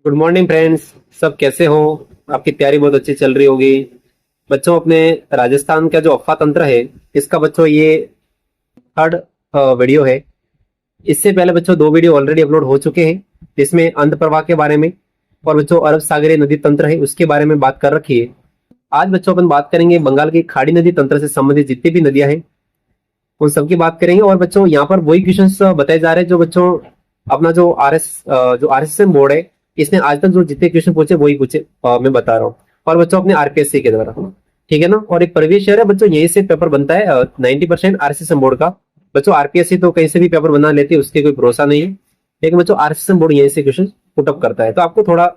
Good morning friends. सब कैसे हो? आपकी तैयारी बहुत अच्छी चल रही होगी। बच्चों, अपने राजस्थान का जो अफ़वाह तंत्र है, इसका बच्चों ये थर्ड वीडियो है। इससे पहले बच्चों दो वीडियो ऑलरेडी अपलोड हो चुके हैं, जिसमें अंध प्रवाह के बारे में और बच्चों अरब सागरीय नदी तंत्र है उसके बारे में बात कर रखी है। आज बच्चों अपन बात करेंगे बंगाल की खाड़ी नदी तंत्र से संबंधित जितनी भी नदियां हैं उन सबकी बात करेंगे। और बच्चों यहाँ पर वही क्वेश्चन बताए जा रहे हैं जो बच्चों अपना जो आरएसएम बोर्ड है, इसने आज तक जो जितने क्वेश्चन पूछे वही पूछे, मैं बता रहा हूँ। और बच्चों अपने आरपीएससी के द्वारा, ठीक है ना। और एक प्रवेश है बच्चों, यहीं से पेपर बनता है 90% आरएसएम बोर्ड का। बच्चों आरपीएससी तो कहीं से भी पेपर बना लेती है, उसके कोई भरोसा नहीं है, लेकिन बच्चों आरएसएम बोर्ड यहीं से क्वेश्चन पुटअप करता है। तो आपको थोड़ा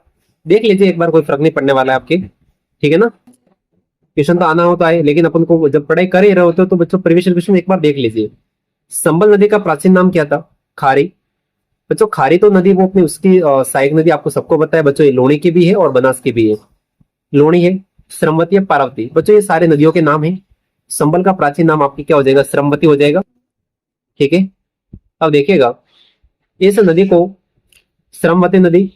देख लीजिए एक बार, कोई फर्क नहीं पड़ने वाला है आपके, ठीक है ना। क्वेश्चन तो आना होता है, लेकिन अपन को जब पढ़ाई कर ही रहे होते हो तो बच्चों प्रीवियस क्वेश्चन एक बार देख लीजिए। संबल नदी का प्राचीन नाम क्या था? खारी। बच्चों खारी तो नदी वो अपनी उसकी सहायक नदी आपको सबको पता है बच्चों, ये लोणी की भी है और बनास की भी है। लोणी है, श्रमवती है, पार्वती। बच्चों ये सारे नदियों के नाम है। संबल का प्राचीन नाम आपकी क्या हो जाएगा? श्रमवती हो जाएगा, ठीक है। अब देखिएगा, इस नदी को श्रमवती नदी,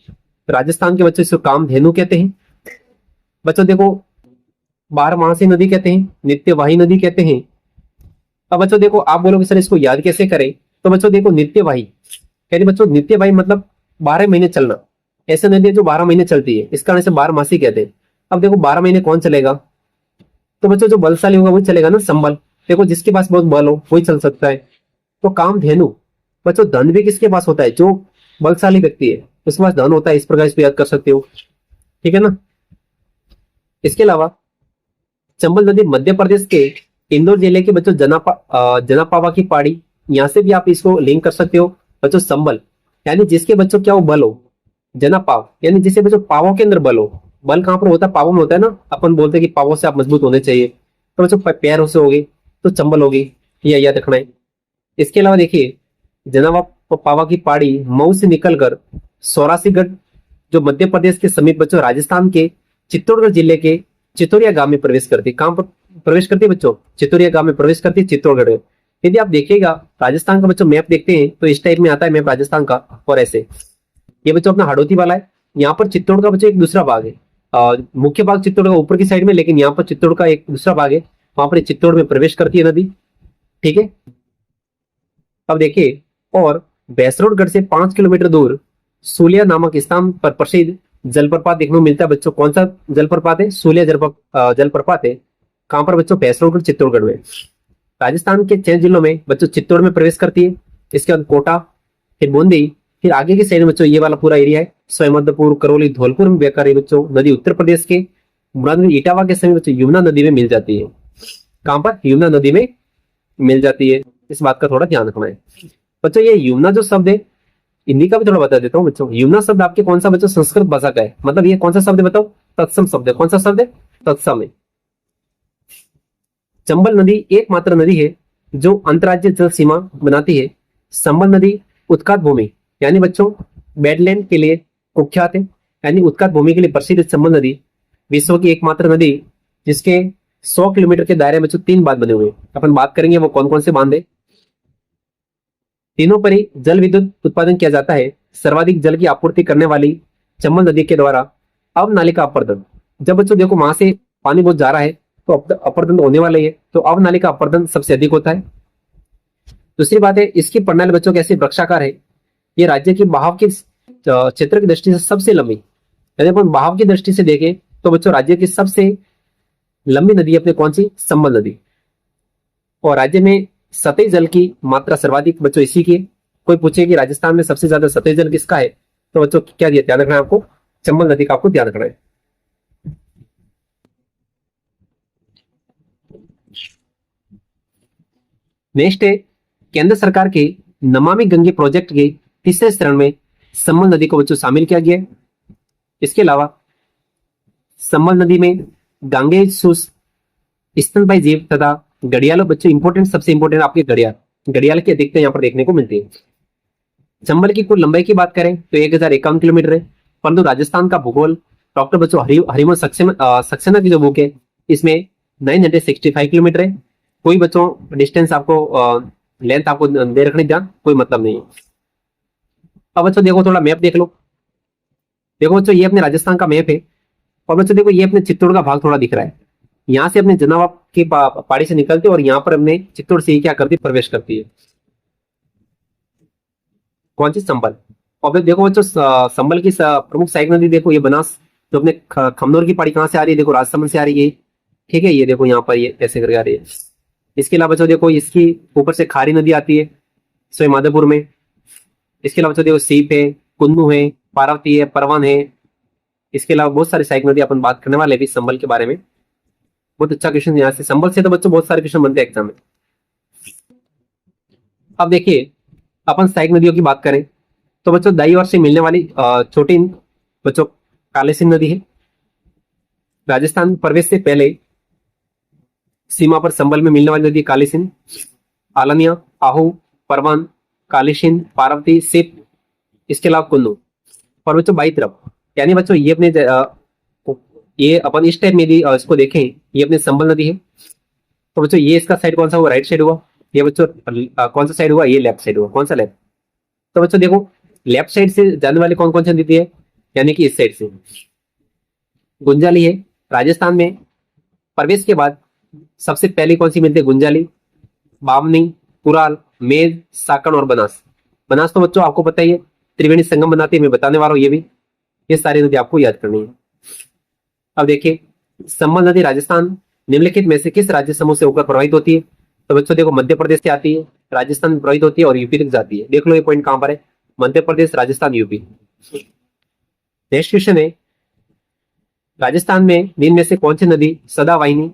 राजस्थान के बच्चों इसको कामधेनु कहते हैं। बच्चों देखो, बारहमासी नदी कहते हैं, नित्यवाही नदी कहते हैं। अब बच्चों देखो, आप बोलोगे सर इसको याद कैसे करें? तो बच्चों देखो, नित्यवाही यानी बच्चों नित्यवाही मतलब 12 महीने चलना। ऐसे नदी है जो 12 महीने चलती है, इस कारण से 12 मासी कहते हैं। अब देखो 12 महीने कौन चलेगा? तो बच्चों जो बलशाली होगा वही चलेगा ना, संबल। देखो जिसके पास बहुत बल हो वही चल सकता है। तो कामधेनु, बच्चों धन भी किसके पास होता है? जो बलशाली व्यक्ति है उसके पास धन होता है, इस प्रकार इसको याद कर सकते हो, ठीक है ना। इसके अलावा चंबल नदी मध्य प्रदेश के इंदौर जिले के बच्चों जनापावा की पहाड़ी, यहाँ से भी आप इसको लिंक कर सकते हो। बच्चों संबल यानी जिसके बच्चों क्या हो, बल हो। जनापाव यानी जिसे बच्चों पावों के अंदर बल हो। बल कहाँ पर होता है? पावों में होता है ना। अपन बोलते हैं कि पावों से आप मजबूत होने चाहिए, तो बच्चों पैरों से होगी तो चंबल होगी, ये याद रखना है। इसके अलावा देखिए, जनावा पावा की पहाड़ी मऊ से निकलकर सौरासीगढ़, जो मध्य प्रदेश के समीप बच्चों राजस्थान के चित्तौड़गढ़ जिले के चितौरिया गांव में प्रवेश करती है। कहां पर प्रवेश करती है बच्चों? चितौरिया गांव में प्रवेश करती है, चित्तौड़गढ़ में। यदि आप देखिएगा राजस्थान का बच्चों मैप देखते हैं तो इस टाइप में आता है मैप राजस्थान का। और ऐसे ये बच्चों अपना हाड़ौती वाला है। यहाँ पर चित्तौड़ का बच्चों एक दूसरा भाग है। मुख्य भाग चित्तौड़ का ऊपर की साइड में, लेकिन यहाँ पर चित्तौड़ का एक दूसरा भाग है, वहां पर चित्तौड़ में प्रवेश करती है नदी, ठीक है। अब देखिए, और भैंसरोडगढ़ से 5 किलोमीटर दूर सूलिया नामक स्थान पर प्रसिद्ध जलप्रपात देखने को मिलता है। बच्चों कौन सा जलप्रपात है? सूलिया जलप्रपात है। कहां पर बच्चों? भैंसरोडगढ़ चित्तौड़गढ़ में। राजस्थान के 6 जिलों में बच्चों चित्तौड़ में प्रवेश करती है। इसके बाद कोटा, फिर बूंदी, फिर आगे के साइड में बच्चों ये वाला पूरा एरिया है, स्वयंवदपुर, करौली, धौलपुर में बेकार है बच्चों। नदी उत्तर प्रदेश के मुरादनगर इटावा के समीप बच्चों यमुना नदी में मिल जाती है। कहां पर? यमुना नदी में मिल जाती है। इस बात का थोड़ा ध्यान रखना है बच्चों। ये यमुना जो शब्द है, हिंदी का भी थोड़ा बता देता हूँ बच्चों। यमुना शब्द आपके कौन सा बच्चों? संस्कृत भाषा का है। मतलब ये कौन सा शब्द है बताओ? तत्सम शब्द है। कौन सा शब्द है? तत्सम है। चंबल नदी एकमात्र नदी है जो अंतर्राज्यीय जल सीमा बनाती है। संबल नदी उत्कात भूमि यानी बच्चों बेडलैंड के लिए कुख्यात है, यानी उत्कात भूमि के लिए प्रसिद्ध चंबल नदी विश्व की एकमात्र नदी जिसके 100 किलोमीटर के दायरे में बच्चों 3 बांध बने हुए हैं। अपन बात करेंगे वो कौन कौन से बांध है। तीनों पर ही जल विद्युत उत्पादन किया जाता है। सर्वाधिक जल की आपूर्ति करने वाली चंबल नदी के द्वारा अवनालिका अपर्दन। जब बच्चों देखो वहां से पानी बहुत जा रहा है तो अपर्दन होने वाला ही है, तो अवनालिका अपर्दन सबसे अधिक होता है। दूसरी बात है, इसकी प्रणाली बच्चों कैसे वृक्षाकार है। ये राज्य की बहाव के क्षेत्र की दृष्टि से सबसे लंबी, यदि अपन बहाव की दृष्टि से देखें तो बच्चों राज्य की सबसे लंबी नदी अपने कौन सी? संबल नदी। और राज्य में सतही जल की मात्रा सर्वाधिक बच्चों इसी की है। कोई पूछे कि राजस्थान में सबसे ज्यादा सतही जल किसका है, तो बच्चों क्या ध्यान रखना है आपको? चंबल नदी का आपको ध्यान रखना है। नेक्स्ट है, केंद्र सरकार के नमामि गंगे प्रोजेक्ट के तीसरे चरण में संबल नदी को बच्चों शामिल किया गया है। इसके अलावा संबल नदी में गांगेय स्तनपायी जीव तथा घड़ियालों बच्चों इंपोर्टेंट, सबसे इंपोर्टेंट आपके घड़ियाल की अधिकता यहाँ पर देखने को मिलती है। चंबल की कुल लंबाई की बात करें तो 1051 किलोमीटर है। परंतु राजस्थान का भूगोल डॉक्टर बच्चों हरिमो सक्सेना की जो बुक है इसमें 965 किलोमीटर है। कोई बच्चों डिस्टेंस आपको लेंथ आपको दे रखने ध्यान, कोई मतलब नहीं है। अब बच्चों देखो, थोड़ा मैप देख लो। देखो बच्चों ये अपने राजस्थान का मैप है, और बच्चों देखो ये अपने चित्तौड़ का भाग थोड़ा दिख रहा है। यहाँ से अपने जनाब की पहाड़ी से निकलते और यहाँ पर अपने चित्तौड़ से ही क्या करती है, प्रवेश करती है। कौन सी? संबल। और फिर देखो बच्चों संबल की प्रमुख सहायक नदी देखो ये बनास, जो अपने खमनोर की पहाड़ी कहाँ से आ रही है, देखो राजसमंद से आ रही है। ठीक है, ये देखो यहाँ पर ये ऐसे करके आ रही है। इसके अलावा बच्चों देखो इसकी ऊपर से खारी नदी आती है सवाई माधोपुर में। इसके अलावा बच्चों देखो सीप है, कुन्नू है, पार्वती है, परवन है। इसके अलावा बहुत सारी सहायक नदी अपन बात करने वाले हैं अभी संबल के बारे में। बहुत अच्छा क्वेश्चन यहाँ से, संबल से तो बच्चों बहुत सारे क्वेश्चन बनते हैं एग्जाम में। अब देखिए अपन सहायक नदियों की बात करें तो बच्चों दाई और से मिलने वाली छोटी बच्चों कालेसिन नदी है। राजस्थान प्रवेश से पहले सीमा पर संबल में मिलने वाली नदी कालीसिंध, आलनिया, आहू, परवन, कालीसिंध, पार्वती, सिप, इसके अलावा कुल्लू। और बच्चों बाई तरफ, यानी बच्चों ये अपने ये अपन इस टाइप में यदि इसको देखें, ये अपने संबल नदी है। तो बच्चों ये इसका साइड कौन सा हुआ? राइट साइड हुआ। ये बच्चों कौन सा साइड हुआ? ये लेफ्ट साइड हुआ। कौन सा? लेफ्ट। तो बच्चों देखो लेफ्ट साइड से जाने वाली कौन कौन सी नदी है, यानी कि इस साइड से गुंजाली है। राजस्थान में प्रवेश के बाद सबसे पहले कौन सी मिलती है? गुंजाली, बामनी, कुराल, मेज, साकण और बनास। बनास तो बच्चों आपको पता ही है, त्रिवेणी संगम बनाती है, मैं बताने वाला हूं ये भी। ये सारी नदी आपको याद करनी है। अब देखिए संबल नदी राजस्थान निम्नलिखित में से किस राज्य समूह से होकर प्रवाहित होती है? तो बच्चों देखो मध्य प्रदेश से आती है, राजस्थान में प्रवाहित होती है और यूपी तक जाती है। देख लो ये पॉइंट कहां पर है, Madhya Pradesh, Rajasthan, UP. Next question है, राजस्थान में निम्न में से कौन सी नदी सदावाहिनी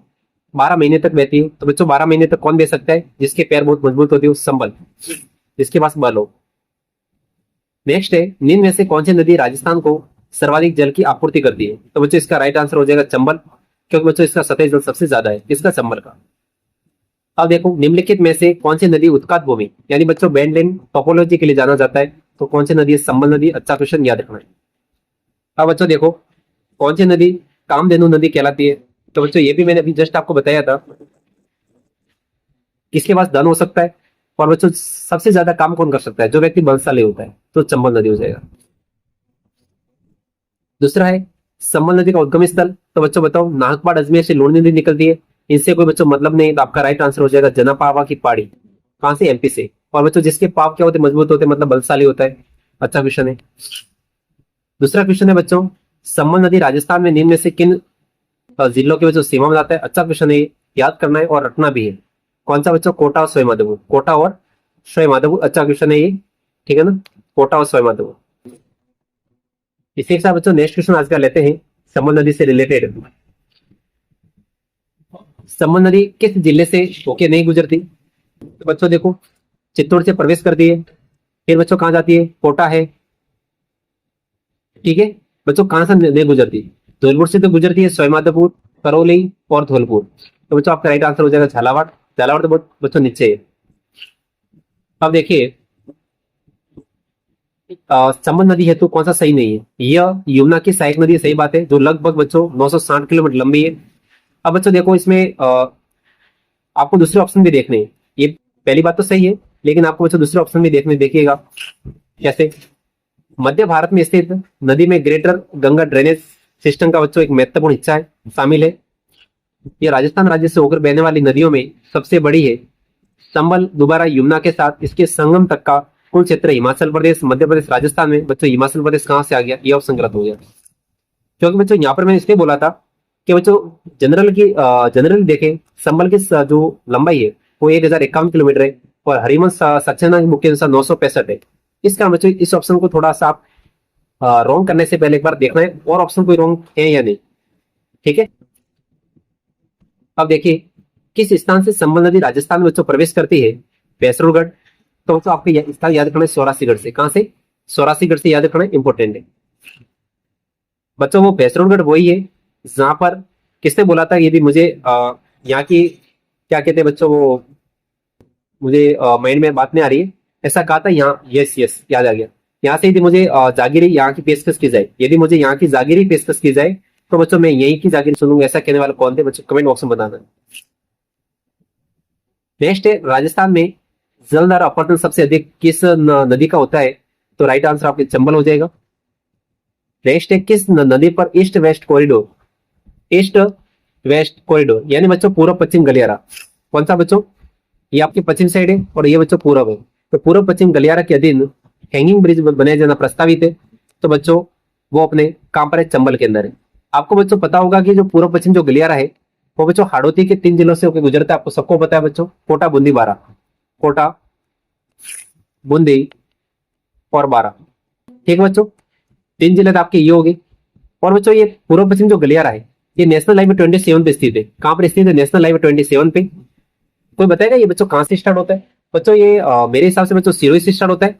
12 महीने तक बहती है? तो बच्चों 12 महीने तक कौन बह सकता है? जिसके पैर बहुत मजबूत होते हो, संबल, जिसके पास बल हो। नेक्स्ट है, निम्न में से कौन सी नदी राजस्थान को सर्वाधिक जल की आपूर्ति करती है? तो बच्चों इसका राइट आंसर हो जाएगा चंबल, क्योंकि बच्चों इसका सतही जल सबसे ज्यादा है, इसका चंबल का। अब देखो निम्नलिखित में से कौन सी नदी उत्कात भूमि यानी बच्चों बैंडलैंड टोपोलॉजी के लिए जाना जाता है? तो कौन सी नदी है? संबल नदी। अच्छा क्वेश्चन, याद रखना है। अब बच्चों देखो कौन सी नदी कामधेनु नदी कहलाती है? तो बच्चों ये भी मैंने अभी जस्ट आपको बताया था, किसके पास धन हो सकता है और बच्चों सबसे ज्यादा काम कौन कर सकता है? जो व्यक्ति बलशाली होता है, तो चंबल नदी हो जाएगा। दूसरा है संबल नदी का उद्गम स्थल। तो बच्चों बताओ, नाहकपाड़ अजमेर से लूणी नदी निकलती है, इनसे कोई बच्चों मतलब नहीं, तो आपका राइट आंसर हो जाएगा जनापावा की पहाड़ी। कहां से? एमपी से। और बच्चों जिसके पाव क्या होते? मजबूत होते, मतलब बलशाली होता है। अच्छा क्वेश्चन है। दूसरा क्वेश्चन है बच्चों, संबल नदी राजस्थान में निम्न में से किन जिलों के बच्चों सीमा में आता है? अच्छा क्वेश्चन है, याद करना है और रटना भी है। कौन सा बच्चों? कोटा और सवाई माधोपुर। कोटा और सवाई माधोपुर। अच्छा क्वेश्चन है ये, ठीक है ना, कोटा और सवाई माधोपुर। इसी के साथ बच्चों नेक्स्ट क्वेश्चन आज का लेते हैं संबल नदी से रिलेटेड। संबल नदी किस जिले से होके नहीं गुजरती? तो बच्चों देखो चित्तौड़ से प्रवेश करती है, फिर बच्चों कहाँ जाती है? कोटा है। ठीक है बच्चों, कहां से नहीं गुजरती? धौलपुर से तो गुजरती है, सवाई माधोपुर, करौली और धौलपुर। तो बच्चों आपका राइट आंसर हो जाएगा झालावाड़। झालावाड़ तो बहुत बच्चों नीचे है। अब देखिए संबल नदी हेतु कौन सा सही नहीं है? यह यमुना की सहायक नदी है, सही बात है, जो लगभग बच्चों 960 किलोमीटर लंबी है। अब बच्चों देखो इसमें आपको दूसरे ऑप्शन भी देखने हैं। ये पहली बात तो सही है, लेकिन आपको बच्चों दूसरे ऑप्शन भी देखने, देखिएगा कैसे। मध्य भारत में स्थित नदी में ग्रेटर गंगा ड्रेनेज सिस्टम का बच्चों एक महत्वपूर्ण हिस्सा है, शामिल है। यह राजस्थान राज्य से होकर बहने वाली नदियों में सबसे बड़ी है। संबल दोबारा यमुना के साथ इसके संगम तक का कुल क्षेत्र हिमाचल प्रदेश, मध्य प्रदेश, राजस्थान में। बच्चों हिमाचल प्रदेश कहां से आ गया? ये ऑप्शन गलत हो गया, क्योंकि बच्चों यहाँ पर मैंने इसलिए बोला था कि बच्चों जनरल देखें संबल की जो लंबाई है वो 1051 किलोमीटर है, और हरिवंश सक्सेना के मुख्य अनुसार 965 है। इसका बच्चों इस ऑप्शन को थोड़ा सा आप रॉन्ग करने से पहले एक बार देखना है और ऑप्शन कोई रॉन्ग है या नहीं। ठीक है, अब देखिए किस स्थान से संबल नदी राजस्थान में बच्चों प्रवेश करती है? भैंसरूरगढ़। तो बच्चों आपको स्थान याद रखना है सौरासीगढ़ से। कहां से? सौरासीगढ़ से याद रखना है, इंपॉर्टेंट है बच्चों। वो भैंसरूरगढ़ वही है जहां पर किसने बोला था, यदि मुझे यहाँ की क्या कहते हैं बच्चों, वो मुझे माइंड में बात नहीं आ रही है, ऐसा कहा था यहाँ। यस यस, याद आ गया। यहाँ से यदि मुझे जागीरी यहाँ की पेशकश की जाए, यदि मुझे यहाँ की जागीरी पेशकश की जाए, तो बच्चों मैं यहीं की जागीरी सुनूंगा। ऐसा कहने वाला कौन थे बच्चों? कमेंट बॉक्स में बताना। नेक्स्ट है, राजस्थान में जलधारा अपरदन सबसे अधिक किस नदी का होता है? तो राइट आंसर आपके चंबल हो जाएगा। नेक्स्ट है किस नदी पर ईस्ट वेस्ट कॉरिडोर यानी बच्चों पूर्व पश्चिम गलियारा, कौन सा बच्चों, ये आपकी पश्चिम साइड है और ये बच्चों पूर्व है, तो पूर्व पश्चिम गलियारा के अधीन हैंगिंग ब्रिज बनाया जाना प्रस्तावित है। तो बच्चों वो अपने कहां पर है, चंबल के अंदर है। आपको बच्चों पता होगा कि जो पूर्व पश्चिम जो गलियारा है वो बच्चों हाड़ौती के 3 जिलों से होकर गुजरता है, आपको सबको पता है बच्चों, कोटा बूंदी बारा, कोटा बूंदी और बारा, ठीक है बच्चों, 3 जिले तो आपके ये हो गए। और बच्चों ये पूर्व पश्चिम जो गलियारा है ये नेशनल हाईवे 27 पे स्थित है, कहां पर स्थित है, नेशनल हाईवे 27 पे। कोई बताएगा ये बच्चों कहां से स्टार्ट होता है, बच्चों ये मेरे हिसाब से बच्चों सिरोही से स्टार्ट होता है,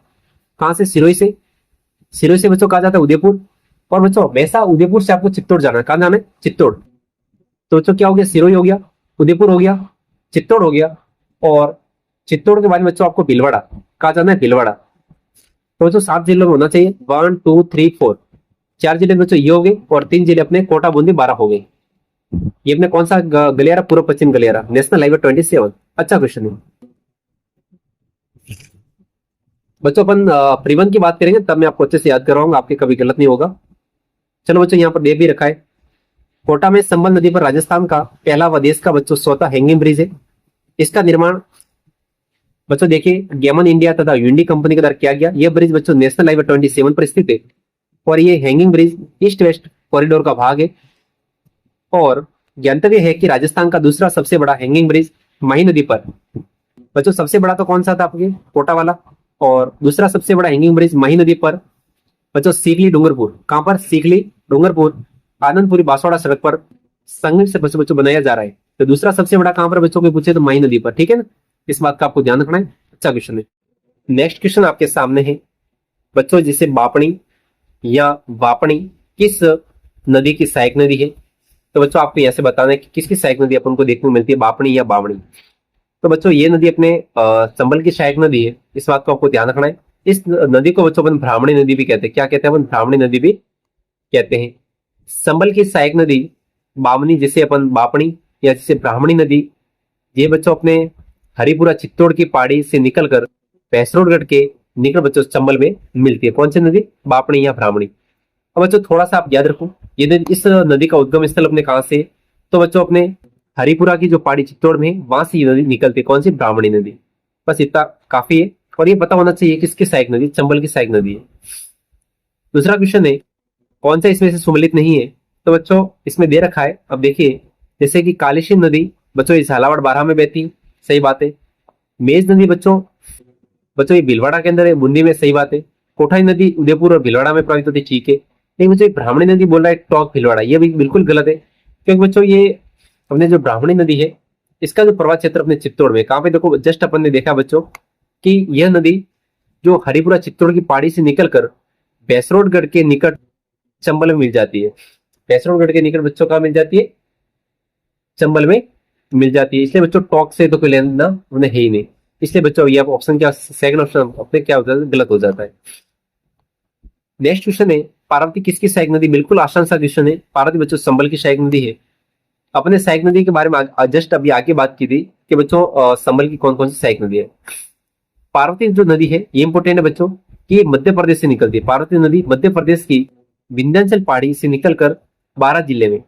कहां से, सिरोही से बच्चों कहा जाता है उदयपुर, और बच्चों वैसा उदयपुर से आपको चित्तौड़ जाना है, कहां जाना है, चित्तौड़। तो बच्चों क्या हो गया, सिरोही हो गया, उदयपुर हो गया, चित्तौड़ हो गया, और चित्तौड़ के बाद में बच्चों आपको भीलवाड़ा, कहा जाना है भीलवाड़ा। तो बच्चों 7 जिलों में होना चाहिए, 1 2 3 4, 4 जिले बच्चों ये हो गए और 3 जिले अपने कोटा बूंदी बारा हो गए। ये अपने कौन सा गलियारा, पूर्व पश्चिम गलियारा, नेशनल हाईवे 27। अच्छा क्वेश्चन है बच्चों। अपन परिवहन की बात करेंगे तब मैं आपको अच्छे से याद करवाऊंगा, आपके कभी गलत नहीं होगा। चलो बच्चों यहाँ पर दे भी रखा है, कोटा में संबल नदी पर राजस्थान का पहला व देश का बच्चों स्वतः हैंगिंग ब्रिज है। इसका निर्माण बच्चों देखिए गेमन इंडिया तथा यूंडी कंपनी के द्वारा किया गया। यह ब्रिज बच्चों नेशनल हाईवे 27 पर स्थित है और ये hanging bridge east west corridor का भाग है। और ज्ञातव्य है कि राजस्थान का दूसरा सबसे बड़ा हैंगिंग ब्रिज माही नदी पर, बच्चों सबसे बड़ा तो कौन सा था आपके, कोटा वाला, और दूसरा सबसे बड़ा हैंगिंग ब्रिज माही नदी पर बच्चों सीखली डूंगरपुर, कहां पर, सीखली डूंगरपुर आनंदपुरी बांसवाड़ा सड़क पर संगम से बच्चों बनाया जा रहा है। तो दूसरा सबसे बड़ा कहां पर बच्चों को पूछे तो माही नदी पर, ठीक है ना, इस बात का आपको ध्यान रखना है। अच्छा क्वेश्चन है। नेक्स्ट क्वेश्चन आपके सामने है बच्चों, जिसे बापणी या वापणी किस नदी की सहायक नदी है। तो बच्चों आपको यहां से बताना है कि किसकी सहायक नदी अपन को देखने को मिलती है, बापणी या बावणी। तो बच्चों ये नदी अपने चंबल की सहायक नदी है, इस बात को आपको ध्यान रखना है। इस नदी को बच्चों अपन ब्राह्मणी नदी भी कहते हैं, क्या कहते हैं अपन, ब्राह्मणी नदी भी कहते हैं। संबल की सहायक नदी बामनी, जिसे अपन बापणी या जिसे ब्राह्मणी नदी, ये बच्चों अपने हरिपुरा चित्तौड़ की पहाड़ी से निकलकर भैंसरोडगढ़ के निकट बच्चों चंबल में मिलती है। कौन सी नदी, बापणी या ब्राह्मणी। अब बच्चों थोड़ा सा आप याद रखो, ये इस नदी का उद्गम स्थल अपने कहां से, तो बच्चों अपने हरिपुरा की जो पहाड़ी चित्तौड़ में वहां से ये नदी निकलती है, कौन सी, ब्राह्मणी नदी। बस इतना काफी है और ये पता होना चाहिए किसकी सहायक नदी, चंबल की सहायक नदी है। दूसरा क्वेश्चन है कौन सा इसमें से सुमेलित नहीं है। तो बच्चों इसमें दे रखा है, अब देखिए जैसे कि कालीसिंध नदी बच्चों इस झालावाड़ बारह में बहती है, सही बात है। मेज नदी बच्चों ये भीलवाड़ा के अंदर है, बूंदी में, सही बात है। कोठाई नदी उदयपुर और भीलवाड़ा में प्रवाहित होती है, ठीक है। लेकिन बच्चों ब्राह्मणी नदी बोल रहा है टॉक भीलवाड़ा, ये भी बिल्कुल गलत है, क्योंकि बच्चों ये अपने जो ब्राह्मणी नदी है इसका जो प्रवाह क्षेत्र अपने चित्तौड़ में, कहां पे देखो, जस्ट अपन ने देखा बच्चों कि यह नदी जो हरिपुरा चित्तौड़ की पहाड़ी से निकलकर भैंसरोडगढ़ के निकट चंबल में मिल जाती है। भैंसरोडगढ़ के निकट बच्चों कहां मिल जाती है, चंबल में मिल जाती है। इसलिए बच्चों टॉक से तो कोई लेना उन्हें है ही नहीं, इसलिए बच्चों ये ऑप्शन क्या, सेकंड ऑप्शन अपने क्या होता है, गलत हो जाता है। नेक्स्ट क्वेश्चन है पार्वती किसकी सहायक नदी, बिल्कुल आसान सा क्वेश्चन है। पार्वती बच्चों संबल की सहायक नदी है। अपने सहायक नदी के बारे में जस्ट अभी आगे बात की थी कि बच्चों संबल की कौन कौन सी सहायक नदी है। पार्वती जो नदी है ये इंपोर्टेंट है बच्चों कि मध्य प्रदेश से निकलती है। पार्वती नदी मध्य प्रदेश की विंध्याचल पहाड़ी से निकलकर 12 जिले में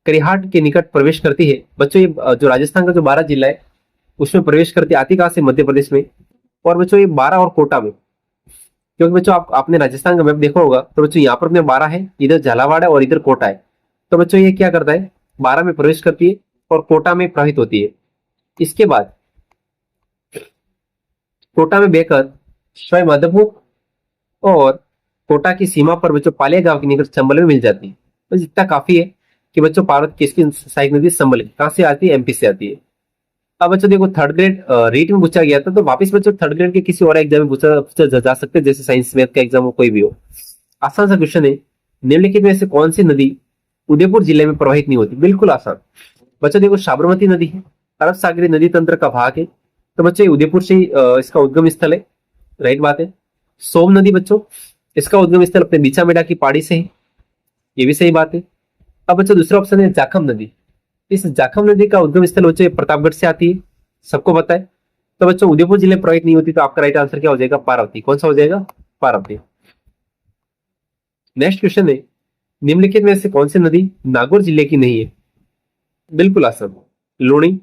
करिहाट के निकट प्रवेश करती है। बच्चों ये जो राजस्थान का जो 12 जिला है उसमें प्रवेश करती आती कहां से, मध्य प्रदेश में। और बच्चों ये 12 और कोटा में, क्योंकि बच्चों आपने राजस्थान का मैप देखा होगा, तो बच्चों यहाँ पर अपने 12 है, इधर झालावाड़ है और इधर कोटा है। तो बच्चों ये क्या करता है, 12 में प्रवेश करती है और कोटा में प्रवाहित होती है। इसके बाद कोटा में बहकर सवाई माधोपुर और कोटा की सीमा पर बच्चों पालिया गांव के निकट चंबल में मिल जाती है। बस इतना काफी है कि बच्चों पार्वती किसकी सहायक नदी, संबल की। कहां से आती है, एमपी से आती है। अब बच्चों देखो थर्ड ग्रेड रीट में पूछा गया था, तो वापस बच्चों थर्ड ग्रेड के किसी और एग्जाम में पूछा जा सकते हैं, जैसे साइंस मैथ का एग्जाम हो, कोई भी हो। आसान सा क्वेश्चन है, निम्नलिखित में से कौन सी नदी उदयपुर जिले में प्रवाहित नहीं होती, बिल्कुल आसान। बच्चों देखो साबरमती नदी है, अरब सागरी नदी तंत्र का भाग है, तो बच्चों उदयपुर से इसका उद्गम स्थल है, राइट बात है। सोम नदी बच्चों इसका उद्गम स्थल अपने बीचा मेडा की पहाड़ी से है, ये भी सही बात है। अब बच्चों दूसरा ऑप्शन है जाखम नदी। इस जाखम नदी का उद्गम स्थल बच्चों प्रतापगढ़ से आती है, सबको पता है। तो बच्चों उदयपुर जिले में प्रवाहित नहीं होती, तो आपका राइट आंसर क्या हो जाएगा, पार्वती। कौन सा हो जाएगा, पार्वती। नेक्स्ट क्वेश्चन है, निम्नलिखित में से कौन सी नदी नागौर जिले की नहीं है? बिल्कुल आसान, लूणी,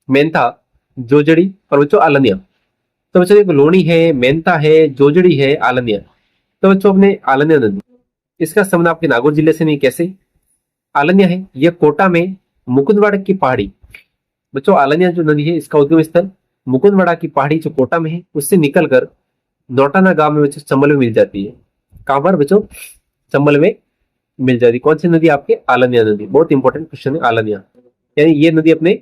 मेंथा, जोजड़ी और बच्चों आलनिया। तो बच्चों देखो, लूणी है, मेंथा है, जोजड़ी है, आलनिया। तो बच्चों अपने आलनिया नदी, इसका संबंध आपके नागौर जिले से नहीं, कैसे? आलनिया है यह कोटा में मुकुंदवाड़ा की पहाड़ी, बच्चों आलनिया जो नदी है इसका उद्गम स्थल मुकुंदवाड़ा की पहाड़ी जो कोटा में है उससे निकलकर नौटाना गांव में बच्चों चंबल में मिल जाती है। कहां पर बच्चों? चंबल में मिल जाती है। कौन सी नदी? आपके आलनिया नदी। बहुत इंपॉर्टेंट क्वेश्चन है आलनिया, यानी ये नदी अपने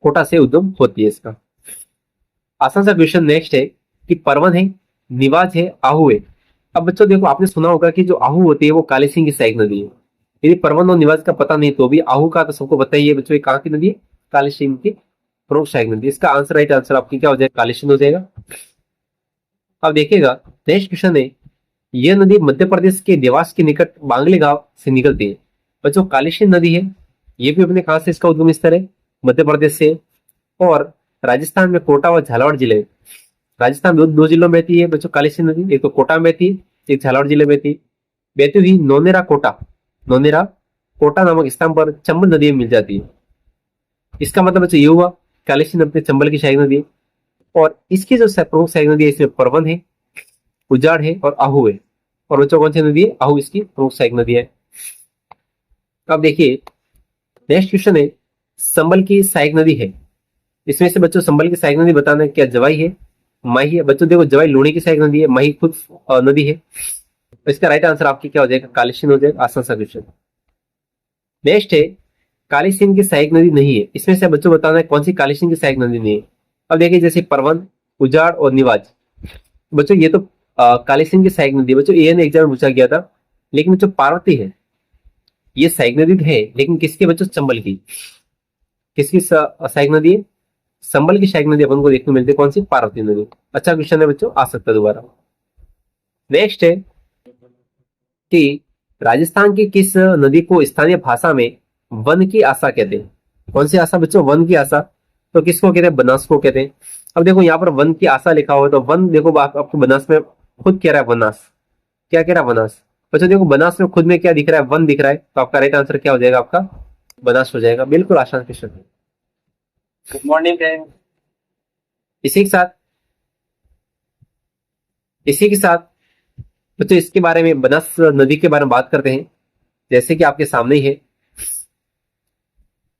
कोटा से उद्गम होती है। इसका आसान सा क्वेश्चन नेक्स्ट है कि परवन है, निवाज है, आहू है। अब बच्चों देखो, आपने सुना होगा कि जो आहू होती है वो काली सिंह की सहायक नदी है। यदि परवन और निवाज का पता नहीं तो भी आहू का तो सबको पता ही है बच्चों, ये कहाँ की नदी है? काली सिंह की प्रमुख सहायक नदी। इसका आंसर, राइट आंसर आपकी क्या हो जाएगा? काली सिंह हो जाएगा। अब देखिएगा नेक्स्ट क्वेश्चन है, यह नदी मध्य प्रदेश के देवास के निकट बांगले गांव से निकलती है। बच्चों कालीसिंध नदी है, ये भी अपने कहां से इसका उद्गम स्थल है? मध्य प्रदेश से। और राजस्थान में कोटा और झालावाड़ जिले, राजस्थान में दो जिलों में बहती है बच्चों कालीसिंध नदी, एक तो कोटा में बहती है, एक झालावाड़ जिले में बहती है। बहती हुई नोनेरा कोटा, नोनेरा कोटा नामक स्थान पर चंबल नदी में मिल जाती है। इसका मतलब बच्चों ये हुआ कालीसिंध अपने चंबल की सहायक नदी है। और इसकी जो प्रमुख सहायक नदी है इसमें परवन है, उजाड़ है और आहू है। और बच्चों कौन सी नदी है? आहू इसकी प्रमुख सहायक नदी है। अब देखिए नेक्स्ट क्वेश्चन है, संबल की सहायक नदी है, इसमें से बच्चों संबल की सहायक नदी बताना है, क्या जवाई है, माही है? बच्चों देखो, जवाई लूणी की सहायक नदी है, माही खुद नदी है। तो इसका राइट आंसर आपकी क्या हो जाएगा? काली सिंध हो जाएगा। आसान सा क्वेश्चन। नेक्स्ट है, काली सिंध की सहायक नदी नहीं है, इसमें से बच्चों बताना है कौन सी काली सिंध की सहायक नदी नहीं है। अब देखिए जैसे परवन, उजाड़ और निवाज, बच्चों ये तो काली सिंध की सहायक नदी है। बच्चों ये एग्जाम में पूछा गया था। लेकिन बच्चों पार्वती है, ये सहायक नदी है लेकिन किसके? बच्चों चंबल की। किसकी सहायक नदी है? संबल की सहायक नदी अपन को देखने को मिलती है, कौन सी? पार्वती नदी। अच्छा क्वेश्चन है बच्चों, आ सकता है दोबारा। नेक्स्ट है कि राजस्थान की किस नदी को स्थानीय भाषा में वन की आशा कहते हैं? कौन सी आशा बच्चों? वन की आशा। तो किसको कहते हैं? बनास को कहते हैं। अब देखो यहाँ पर वन की आशा लिखा हुआ है, तो वन देखो आपको बनास में खुद कह रहा है बनास। क्या कह रहा है? बनास। बच्चों देखो बनास में खुद में क्या दिख रहा है? वन दिख रहा है। तो आपका राइट आंसर क्या हो जाएगा? आपका बनास हो जाएगा। बिल्कुल आसान क्वेश्चन। Good morning friend. इसी के साथ इसी के साथ बच्चों इसके बारे में, बनास नदी के बारे में बात करते हैं। जैसे कि आपके सामने ही है,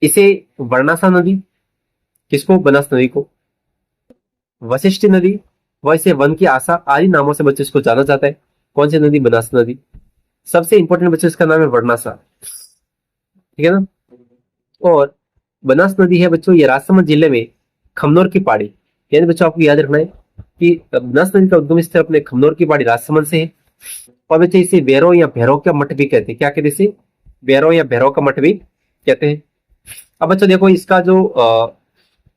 इसे वर्णासा नदी, किसको? बनास नदी को। वशिष्ठ नदी, व इसे वन की आशा आदि नामों से बच्चों इसको जाना जाता है। कौन सी नदी? बनास नदी। सबसे इंपॉर्टेंट बच्चों इसका नाम है वर्णासा, ठीक है ना। और बनास नदी है बच्चों, ये राजसमंद जिले में खमनोर की पहाड़ी, यानी बच्चों आपको याद रखना है कि बनास नदी का उद्गम स्थल अपने खमनोर की पहाड़ी राजसमंद से है। और बच्चे इसे भैरव या भैरव का मठ भी कहते हैं। क्या कहते हैं इसे? भैरव या भैरव का मठ भी कहते हैं। अब बच्चों देखो, इसका जो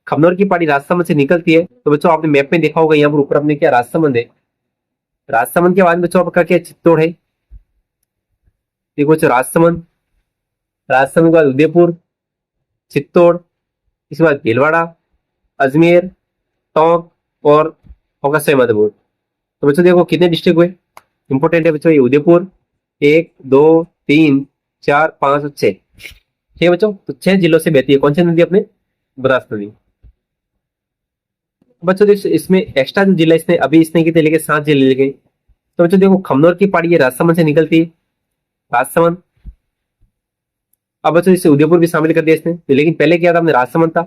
खमनोर की पहाड़ी राजसमंद से निकलती है, तो बच्चों आपने मैप में देखा होगा यहाँ पर ऊपर अपने क्या राजसमंद है। राजसमंद के बाद बच्चों आपका क्या? चित्तौड़ है। देखो बच्चों, राजसमंद, राजसमंद के बाद उदयपुर, चित्तौड़, इसके बाद भीलवाड़ा, अजमेर, टोंक और होगा सवाईमाधोपुर। तो बच्चों देखो कितने डिस्ट्रिक्ट हुए? इंपोर्टेंट है बच्चों ये उदयपुर, 1 2 3 4 5 और 6, ठीक है बच्चों। तो 6 जिलों से बहती है कौन सी नदी? अपने बनास नदी। बच्चों देखो इसमें एक्स्ट्रा जो जिला इसने अभी इसने कितने लेके 7 जिले ले गए। तो बच्चों देखो खमनोर की पहाड़ी ये राजसमंद से निकलती है, राजसमंद। अब बच्चों इसे उदयपुर भी शामिल कर दिया इसने, लेकिन पहले क्या था? हमने राजसमंद था,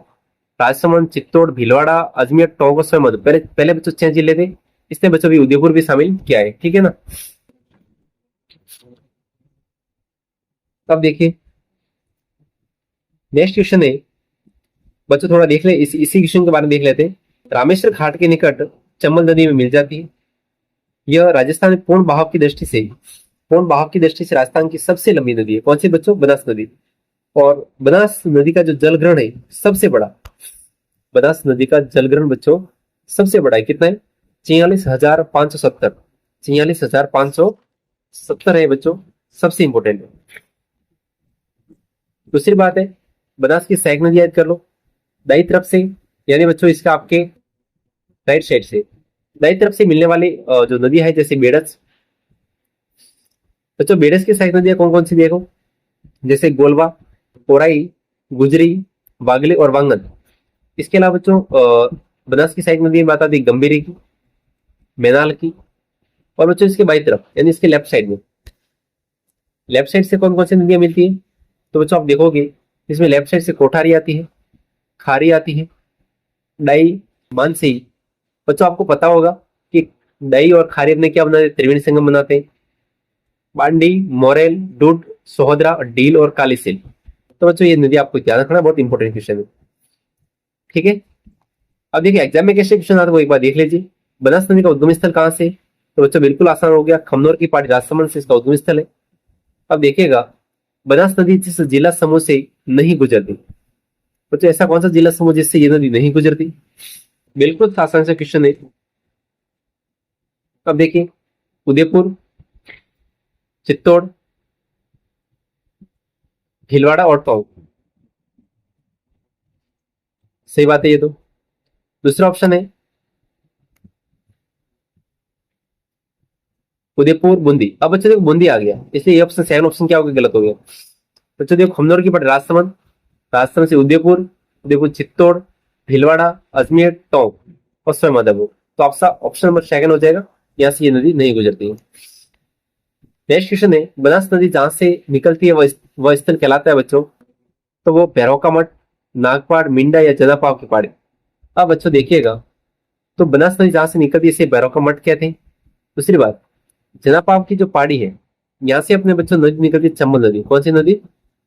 राजसमंद, चित्तौड़, भीलवाड़ा, अजमेर, टोंक और सवाईमाधोपुर, पहले पहले बच्चों 6 जिले थे। इसने बच्चों भी उदयपुर भी शामिल किया है, ठीक है ना। अब देखिए नेक्स्ट क्वेश्चन है बच्चों, थोड़ा देख ले, इसी क्वेश्चन के बारे में देख लेते हैं। रामेश्वर घाट के निकट चंबल नदी में मिल जाती है। यह राजस्थान में पूर्ण बहाव की दृष्टि से राजस्थान की सबसे लंबी नदी है। कौन सी बच्चों? बनास नदी। और बनास नदी का जो जलग्रहण है सबसे बड़ा, बनास नदी का जलग्रहण बच्चों सबसे बड़ा है। कितना है? 46,570, 46,570 है बच्चों, सबसे इंपॉर्टेंट है। दूसरी बात है, बनास की सहायक नदी याद कर लो, दाई तरफ से, यानी बच्चों इसका आपके राइट साइड से दाई तरफ से मिलने वाली जो नदी है, जैसे बेड़स, बच्चों बेडस की सहायक नदियां कौन कौन सी देखो, जैसे गोलवा, कोराई, गुजरी, वागले और वांगन। इसके अलावा बच्चों बनास की सहायक नदी में बात आती है गंभीरी की, मैनाल की, और बच्चों इसके बाई तरफ यानी इसके लेफ्ट साइड में, लेफ्ट साइड से कौन कौन सी नदियां मिलती है, तो बच्चों आप देखोगे इसमें लेफ्ट साइड से कोठारी आती है, खारी आती है, डाई, मानसी। बच्चों आपको पता होगा कि डाई और खारी अपने क्या बनाते हैं, त्रिवेणी संगम बनाते हैं। बांडी, मोरेल, डुड, सोहदरा, डील और कालीसिल। तो बच्चों ये नदी आपको याद रखना, बहुत इंपॉर्टेंट क्वेश्चन है। ठीक है, अब देखिए एग्जाम में कैसे क्वेश्चन आता है वो एक बार देख लीजिए। बनास नदी का उद्गम स्थल कहाँ से, तो बच्चों बिल्कुल आसान हो गया, खमनोर की पहाड़ी राजसमंद से इसका उद्गम स्थल है। अब देखिएगा बनास नदी जिस जिला समूह से नहीं गुजरती, बच्चों ऐसा कौन सा जिला समूह जिससे ये नदी नहीं गुजरती, बिल्कुल आसान से क्वेश्चन है। अब देखिए उदयपुर, चित्तौड़, भीलवाड़ा और टोंक, सही बात है ये तो। दूसरा ऑप्शन है उदयपुर, बूंदी। अब बच्चों देखो बूंदी आ गया, इसलिए ये ऑप्शन सेकंड ऑप्शन क्या हो गया, गलत हो गया। बच्चों देखो खमनोर की पहाड़ी राजसमंद, राजसमंद से उदयपुर, उदयपुर चित्तौड़, भीलवाड़ा, अजमेर, टोंक और स्वयं। तो आपका ऑप्शन नंबर सेकंड हो जाएगा, यहाँ से ये नदी नहीं गुजरती है। नेक्स्ट क्वेश्चन है बनास नदी जहां से निकलती है वह स्थल कहलाता है बच्चों, तो वो भैरव का मठ, नागपाड़, मिंडा या जनापाव की पहाड़ी। अब बच्चों देखिएगा, तो बनास नदी जहां से निकलती है इसे भैरव का मठ कहते हैं। दूसरी बात, जनापाव की जो पहाड़ी है यहाँ से अपने बच्चों नदी निकलती है चंबल नदी। कौन सी नदी,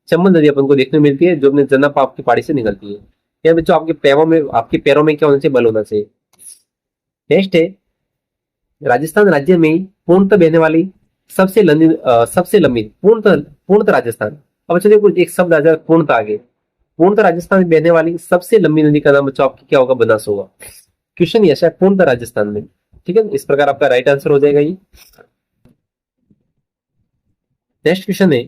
चंबल नदी अपन को देखने को मिलती है जो अपने जनापाव की पहाड़ी से निकलती है। यह बच्चों आपके पैरों में क्या होना चाहिए, बल होना चाहिए। नेक्स्ट है राजस्थान राज्य में पूर्णतः बहने वाली सबसे लंबी पूर्णतः राजस्थान। अब बच्चों देखो एक शब्द आ जाए पूर्णतः आगे, पूर्णतः राजस्थान में बहने वाली सबसे लंबी नदी का नाम बच्चों आपकी क्या होगा, बनास होगा। क्वेश्चन ये है पूर्णतः राजस्थान में। ठीक है, इस प्रकार आपका राइट आंसर हो जाएगा ये। नेक्स्ट क्वेश्चन है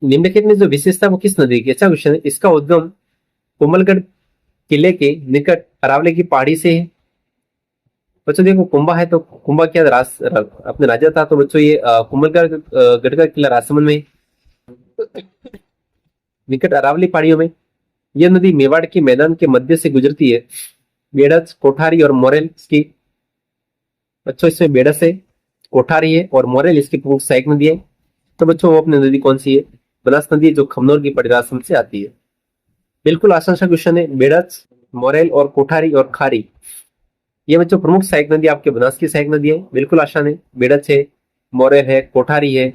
निम्नलिखित में जो विशेषता वो किस नदी की, अच्छा क्वेश्चन है। इसका उद्गम कोमलगढ़ किले के निकट अरावली की पहाड़ी से है। बच्चों देखो कुंभा है तो कुंभा क्या अपने राजा था, तो बच्चों ये कुंभलगढ़ गढ़ का किला राजसमंद में, निकट अरावली पहाड़ियों में। यह नदी मेवाड़ के मैदान के मध्य से गुजरती है। बेड़च, कोठारी और मोरेल इसकी, बच्चों इसमें बेड़च है, कोठारी है और मोरेल इसकी प्रमुख सहायक नदी है। तो बच्चों वो अपनी नदी कौन सी है, बनास नदी जो खमनोर की पहाड़ी राजसमंद से आती है। बिल्कुल आसान सा क्वेश्चन है, बेड़च, मोरेल और कोठारी और खारी, ये बच्चों प्रमुख सहायक नदी आपके बनास की सहायक नदी है। बिल्कुल आसान है, बेड़च है, मोरेल है, कोठारी है,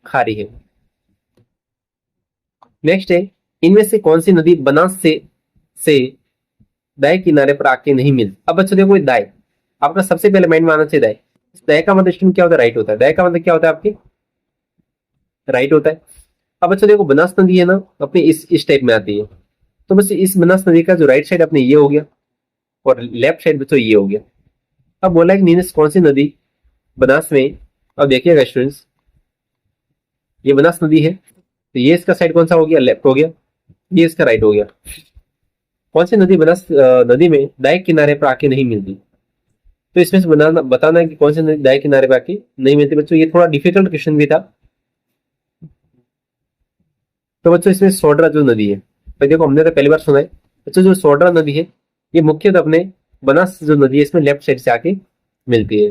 खारी है। नेक्स्ट है इनमें से कौन सी नदी बनास से दाएं किनारे पर आके नहीं मिलती। अब बच्चों देखो दाएं, आपका सबसे पहले माइंड में आना चाहिए दाएं। दाएं का मतलब स्टूडेंट क्या होता है, राइट होता है। दाएं का मतलब क्या होता है आपके, राइट होता है। अब बच्चों देखो बनास नदी है ना अपने इस टाइप में आती है, तो बस इस बनास नदी का जो राइट साइड अपने ये हो गया और लेफ्ट साइड बच्चों ये हो गया। अब बोला कि नीचे कौन सी नदी बनास में, अब देखिएगा स्टूडेंट्स ये बनास नदी है, तो ये इसका साइड कौन सा हो गया, लेफ्ट हो गया, ये इसका राइट हो गया। कौन सी नदी बनास नदी में दाएं किनारे पर आके नहीं मिलती, तो इसमें से बताना है कि कौन सी नदी दाएं किनारे पर आके नहीं मिलती। बच्चों ये थोड़ा डिफिकल्ट क्वेश्चन भी था। तो बच्चों इसमें सोड्रा जो नदी है, भाई देखो हमने तो पहली बार सुना है। बच्चों जो सोड्रा नदी है ये मुख्यतः अपने बनास जो नदी है इसमें लेफ्ट साइड से आके मिलती है।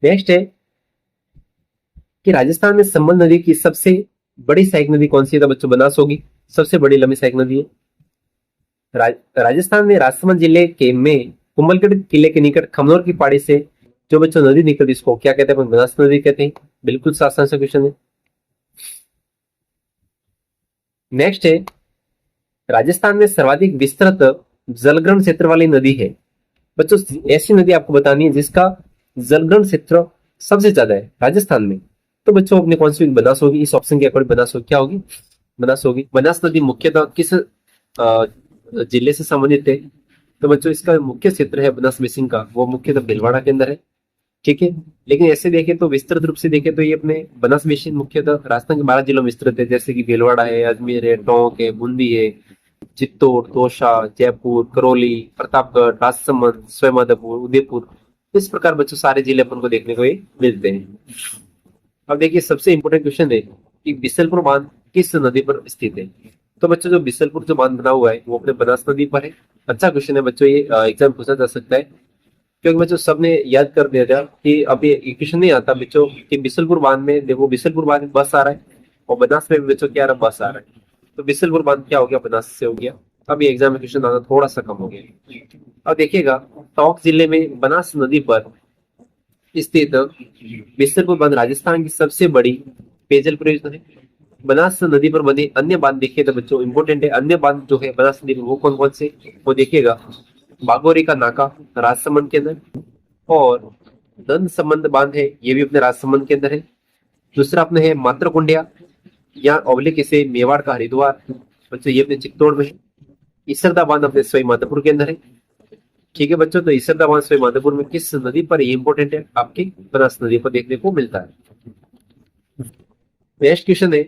नेक्स्ट है कि राजस्थान में संबल नदी की सबसे बड़ी सहायक नदी कौन सी है, तो बच्चों बनास होगी, सबसे बड़ी लंबी सहायक नदी है। राजस्थान में राजसमंद जिले के में कुंभलगढ़ किले के निकट खमनोर की पहाड़ी से जो बच्चों नदी निकलती है इसको क्या कहते हैं, बनास नदी कहते हैं। बिल्कुल आसान सा क्वेश्चन है। नेक्स्ट है राजस्थान में सर्वाधिक विस्तृत जलग्रहण क्षेत्र वाली नदी है। बच्चों ऐसी नदी आपको बतानी है जिसका जलग्रहण क्षेत्र सबसे ज्यादा है राजस्थान में, तो बच्चों अपने कौन सी बनास होगी, इस ऑप्शन के अकॉर्डिंग बनास क्या होगी, बनास होगी। बनास नदी मुख्यतः किस जिले से संबंधित है, तो बच्चों इसका मुख्य क्षेत्र है बनास बेसिन का, वो मुख्यतः भीलवाड़ा के अंदर है। ठीक है, लेकिन ऐसे देखें तो विस्तृत रूप से देखें तो ये अपने बनास बेसिन मुख्यतः राजस्थान के 12 जिलों में विस्तृत है, जैसे कि भीलवाड़ा है, अजमेर है, टोंक है, बूंदी है, चित्तौड़, तोशा, जयपुर, करौली, प्रतापगढ़, राजसमंद, स्वयं, उदयपुर। इस प्रकार बच्चों सारे जिले अपन को देखने को ये मिलते हैं। अब देखिए सबसे इंपॉर्टेंट क्वेश्चन है कि बिसलपुर बांध किस नदी पर स्थित है। तो बच्चों जो बिसलपुर जो बांध बना हुआ है वो अपने बनास नदी पर है। अच्छा क्वेश्चन है बच्चों, ये एग्जाम पूछा जा सकता है, क्योंकि बच्चों सबने याद कर दिया था कि अब ये क्वेश्चन नहीं आता बच्चों कि बिसलपुर बांध में देखो, बिसलपुर बांध में बस आ रहा है और बनास में भी बच्चों क्या आ रहा है, बस आ रहा है। तो बिसलपुर बांध क्या हो गया, बनास से हो गया। अब ये एग्जाम में क्वेश्चन आना थोड़ा सा कम हो गया। अब देखिएगा टोंक जिले में बनास नदी पर स्थित बिसलपुर बांध राजस्थान की सबसे बड़ी पेयजल परियोजना है। बनास नदी पर बने अन्य बांध देखिए तो बच्चों इंपोर्टेंट है, अन्य बांध जो है बनास नदी पर वो कौन कौन से, वो देखिएगा बागोरी का नाका राजसमंद के अंदर, और नंद संबंध बांध है ये भी अपने राजसमंद के अंदर है। दूसरा अपने है मात्रकुंडिया या ऑब्लिक इसे मेवाड़ का हरिद्वार, बच्चों ये अपने चित्तौड़ में है। इसरदा बांध अपने सवाई माधोपुर के अंदर है। ठीक है बच्चों, तो इसरदा बांध सवाई माधोपुर में किस नदी पर, ये इंपॉर्टेंट है, आपकी बनास नदी पर देखने को मिलता है। नेक्स्ट क्वेश्चन है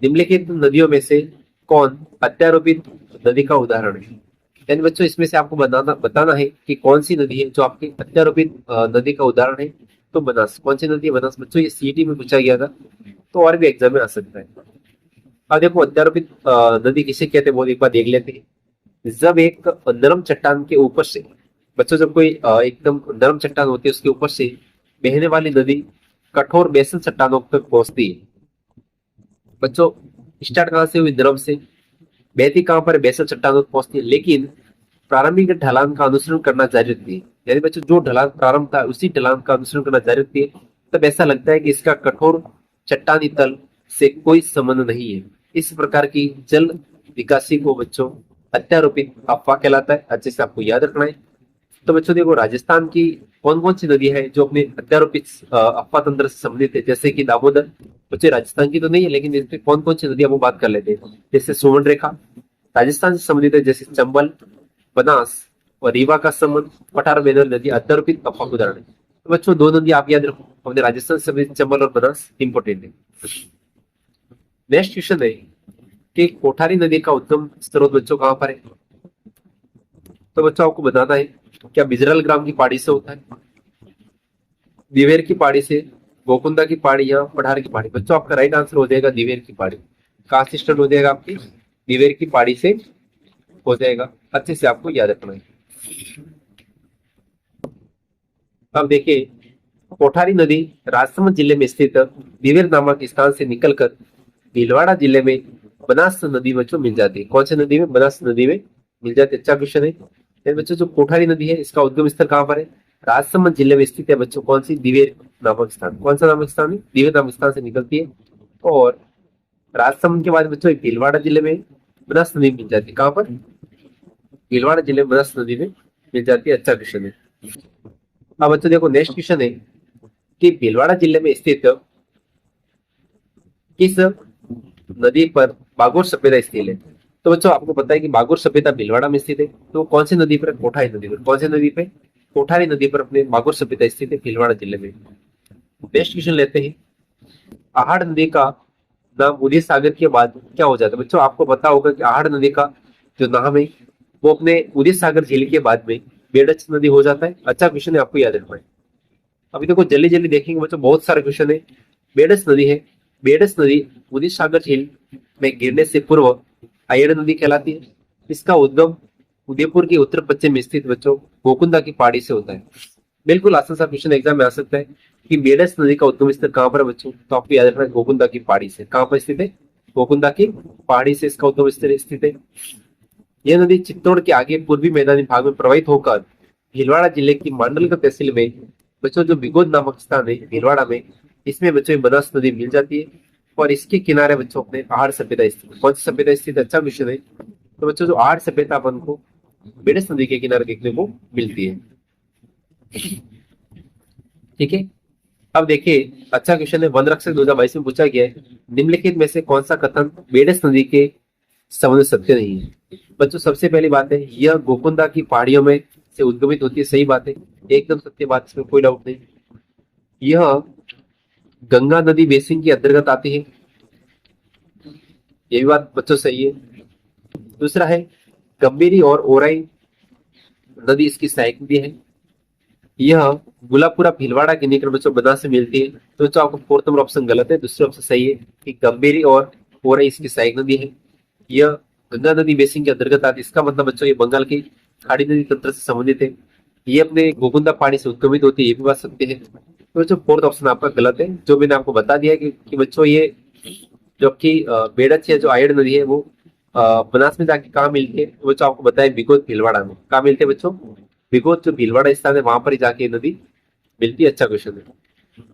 निम्नलिखित नदियों में से कौन अत्यारोपित नदी का उदाहरण है। यानी बच्चों इसमें से आपको बताना है कि कौन सी नदी है जो आपकी अत्यारोपित नदी का उदाहरण है। तो बनास, कौन सी नदी है बनास, बच्चों ये सीईटी में पूछा गया था, तो और भी एग्जाम में आ सकता है। अब देखो अत्यारोपित नदी किसे कहते हैं वो एक बार देख लेते हैं। जब एक नरम चट्टान के ऊपर से, बच्चों जब कोई एकदम नरम चट्टान होती है उसके ऊपर से बहने वाली नदी कठोर बेसल चट्टानों तक पहुंचती है। बच्चों स्टार्ट कहाँ से हुई, नरम से, बहती कहाँ पर, बेसल चट्टानों तक पहुंचती है, लेकिन प्रारंभिक ढलान का अनुसरण करना जारी रखती है। यानी बच्चों जो ढलान प्रारंभ था उसी ढलान का अनुसरण करना जारी रखती है। तब ऐसा लगता है कि इसका कठोर चट्टानी तल से कोई संबंध नहीं है। इस प्रकार की जल विकासी को बच्चों अत्यारोपित अफवाह कहलाता है। अच्छे से आपको याद रखना है। तो बच्चों देखो राजस्थान की कौन कौन सी नदी है जो अपने अत्यारोपित अफवाह तंत्र से संबंधित है, जैसे कि दामोदर, बच्चे राजस्थान की तो नहीं है लेकिन इसमें कौन कौन सी नदियां वो बात कर लेते हैं। जैसे सुवर्ण रेखा राजस्थान से संबंधित है, जैसे चंबल, बनास और रीवा का संबंध, पठार बेदर नदी अत्यारोपित अफवाह का उदाहरण है। तो बच्चों दो नदी आप याद रखो, अपने राजस्थान से संबंधित चंबल और बनास इंपोर्टेंट है। नेक्स्ट क्वेश्चन है कि कोठारी नदी का उद्गम स्रोत बच्चों कहाँ पर है। तो बच्चों आपको बताना है क्या बिजरल ग्राम की पहाड़ी से होता है, दिवेर की पहाड़ी से, गोकुंदा की पहाड़ी या पठार की पहाड़ी। बच्चों आपका राइट आंसर हो जाएगा दिवेर की पहाड़ी। कहाँ से स्टार्ट हो जाएगा आपकी, दिवेर की पहाड़ी से हो जाएगा। अच्छे से आपको याद रखना है। अब देखिए कोठारी नदी राजसमंद जिले में स्थित दिवेर नामक स्थान से निकलकर भीलवाड़ा जिले में बनास नदी बच्चों मिल जाती है। कौन सी नदी में, बनास नदी में मिल जाती है। अच्छा क्वेश्चन है। फिर बच्चों जो कोठारी नदी है इसका उद्गम स्थल कहाँ पर है, राजसमंद जिले में स्थित है बच्चों। कौन सी, दिवेर नामक स्थान। कौन सा नामक स्थान है, दिवेर नामक स्थान से निकलती है। और राजसमंद के बाद बच्चों एक भीलवाड़ा जिले में बनास नदी मिल जाती है। कहाँ पर, भीलवाड़ा जिले में बनास नदी में मिल जाती है। अच्छा क्वेश्चन है। अब बच्चों देखो नेक्स्ट क्वेश्चन है कि भीलवाड़ा जिले में स्थित किस नदी पर बागोर सफेदा स्थित है। तो बच्चों आपको पता है कि बागोर सफेदा भीलवाड़ा में स्थित है। तो कौन सी नदी पर, कोठारी नदी पर। कौन सी नदी पे, कोठारी नदी पर अपने बागोर सफेदा स्थित है भीलवाड़ा जिले में। नेक्स्ट क्वेश्चन लेते हैं, आहड़ नदी का नाम उदय सागर के बाद क्या हो जाता है। बच्चों आपको पता होगा कि आहड़ नदी का जो नाम है वो अपने उदय सागर झील के बाद में बेडच नदी हो जाता है। अच्छा क्वेश्चन है, आपको याद रखना है। अभी देखो जल्दी जल्दी देखेंगे बच्चों, बहुत सारे क्वेश्चन है। बेडस नदी है, बेडस नदी उदित सागर झील में गिरने से पूर्व अयड़ नदी कहलाती है। इसका उद्गम उदयपुर के उत्तर पश्चिम में स्थित बच्चों गोकुंदा की पहाड़ी से होता है। बिल्कुल आसान सा क्वेश्चन एग्जाम में आ सकता है कि बेडस नदी का उद्गम स्थल कहाँ पर है बच्चों। तो आपको याद रखना है गोकुंदा की पहाड़ी से। कहाँ पर स्थित है, गोकुंदा की पहाड़ी से इसका उद्गम स्थल स्थित है। यह नदी चित्तौड़ के आगे पूर्वी मैदानी भाग में प्रवाहित होकर भीलवाड़ा जिले की मांडलगढ़ तहसील में बच्चों जो बिगोद नामक स्थान है भीलवाड़ा में, इसमें बच्चों बनास नदी मिल जाती है। और इसके किनारे बच्चों अपने आहड़ सभ्यता स्थित है। कौन सी सभ्यता स्थित है, अच्छा क्वेश्चन है। तो बच्चों जो आहड़ सभ्यता अपन को बेडस नदी के किनारे देखने को मिलती है। ठीक है। अब देखिए अच्छा क्वेश्चन है, वन रक्षक 2022 में पूछा गया है निम्नलिखित में से कौन सा कथन बेडस नदी के संबंध सत्य नहीं है। बच्चों सबसे पहली बात है यह गोकुंदा की पहाड़ियों में से उद्गमित होती है। सही बात है, एकदम सत्य बात, इसमें कोई डाउट नहीं। यह गंगा नदी बेसिन के अंतर्गत आती है, ये भी बात बच्चों सही है। दूसरा है गंभीरी और ओराई नदी इसकी सहायक नदी है। यह गुलापुरा भीलवाड़ा के निकट बच्चों बनास से मिलती है। तो बच्चों आपको फोर्थ नंबर ऑप्शन गलत है, दूसरा ऑप्शन सही है कि गंभीरी और ओरई इसकी सहायक नदी है। यह गंगा नदी बेसिन के अंतर्गत आती है। इसका मतलब बच्चों ये बंगाल की खाड़ी नदी तंत्र से संबंधित है। ये अपने गोकुंदा पहाड़ी से उद्गमित होती है, ये भी बात सत्य है। तो बच्चों फोर्थ ऑप्शन आपका गलत है। जो मैंने आपको बता दिया कि बच्चों ये जो आपकी बेड़च है, जो आयड़ नदी है, वो बनास में जाके कहाँ मिलती है, तो बच्चों आपको बताया बिगोत भीलवाड़ा में। कहाँ मिलते हैं बच्चों? बिगोत जो भीलवाड़ा स्थान है वहां पर ही जाके नदी मिलती है। अच्छा क्वेश्चन है।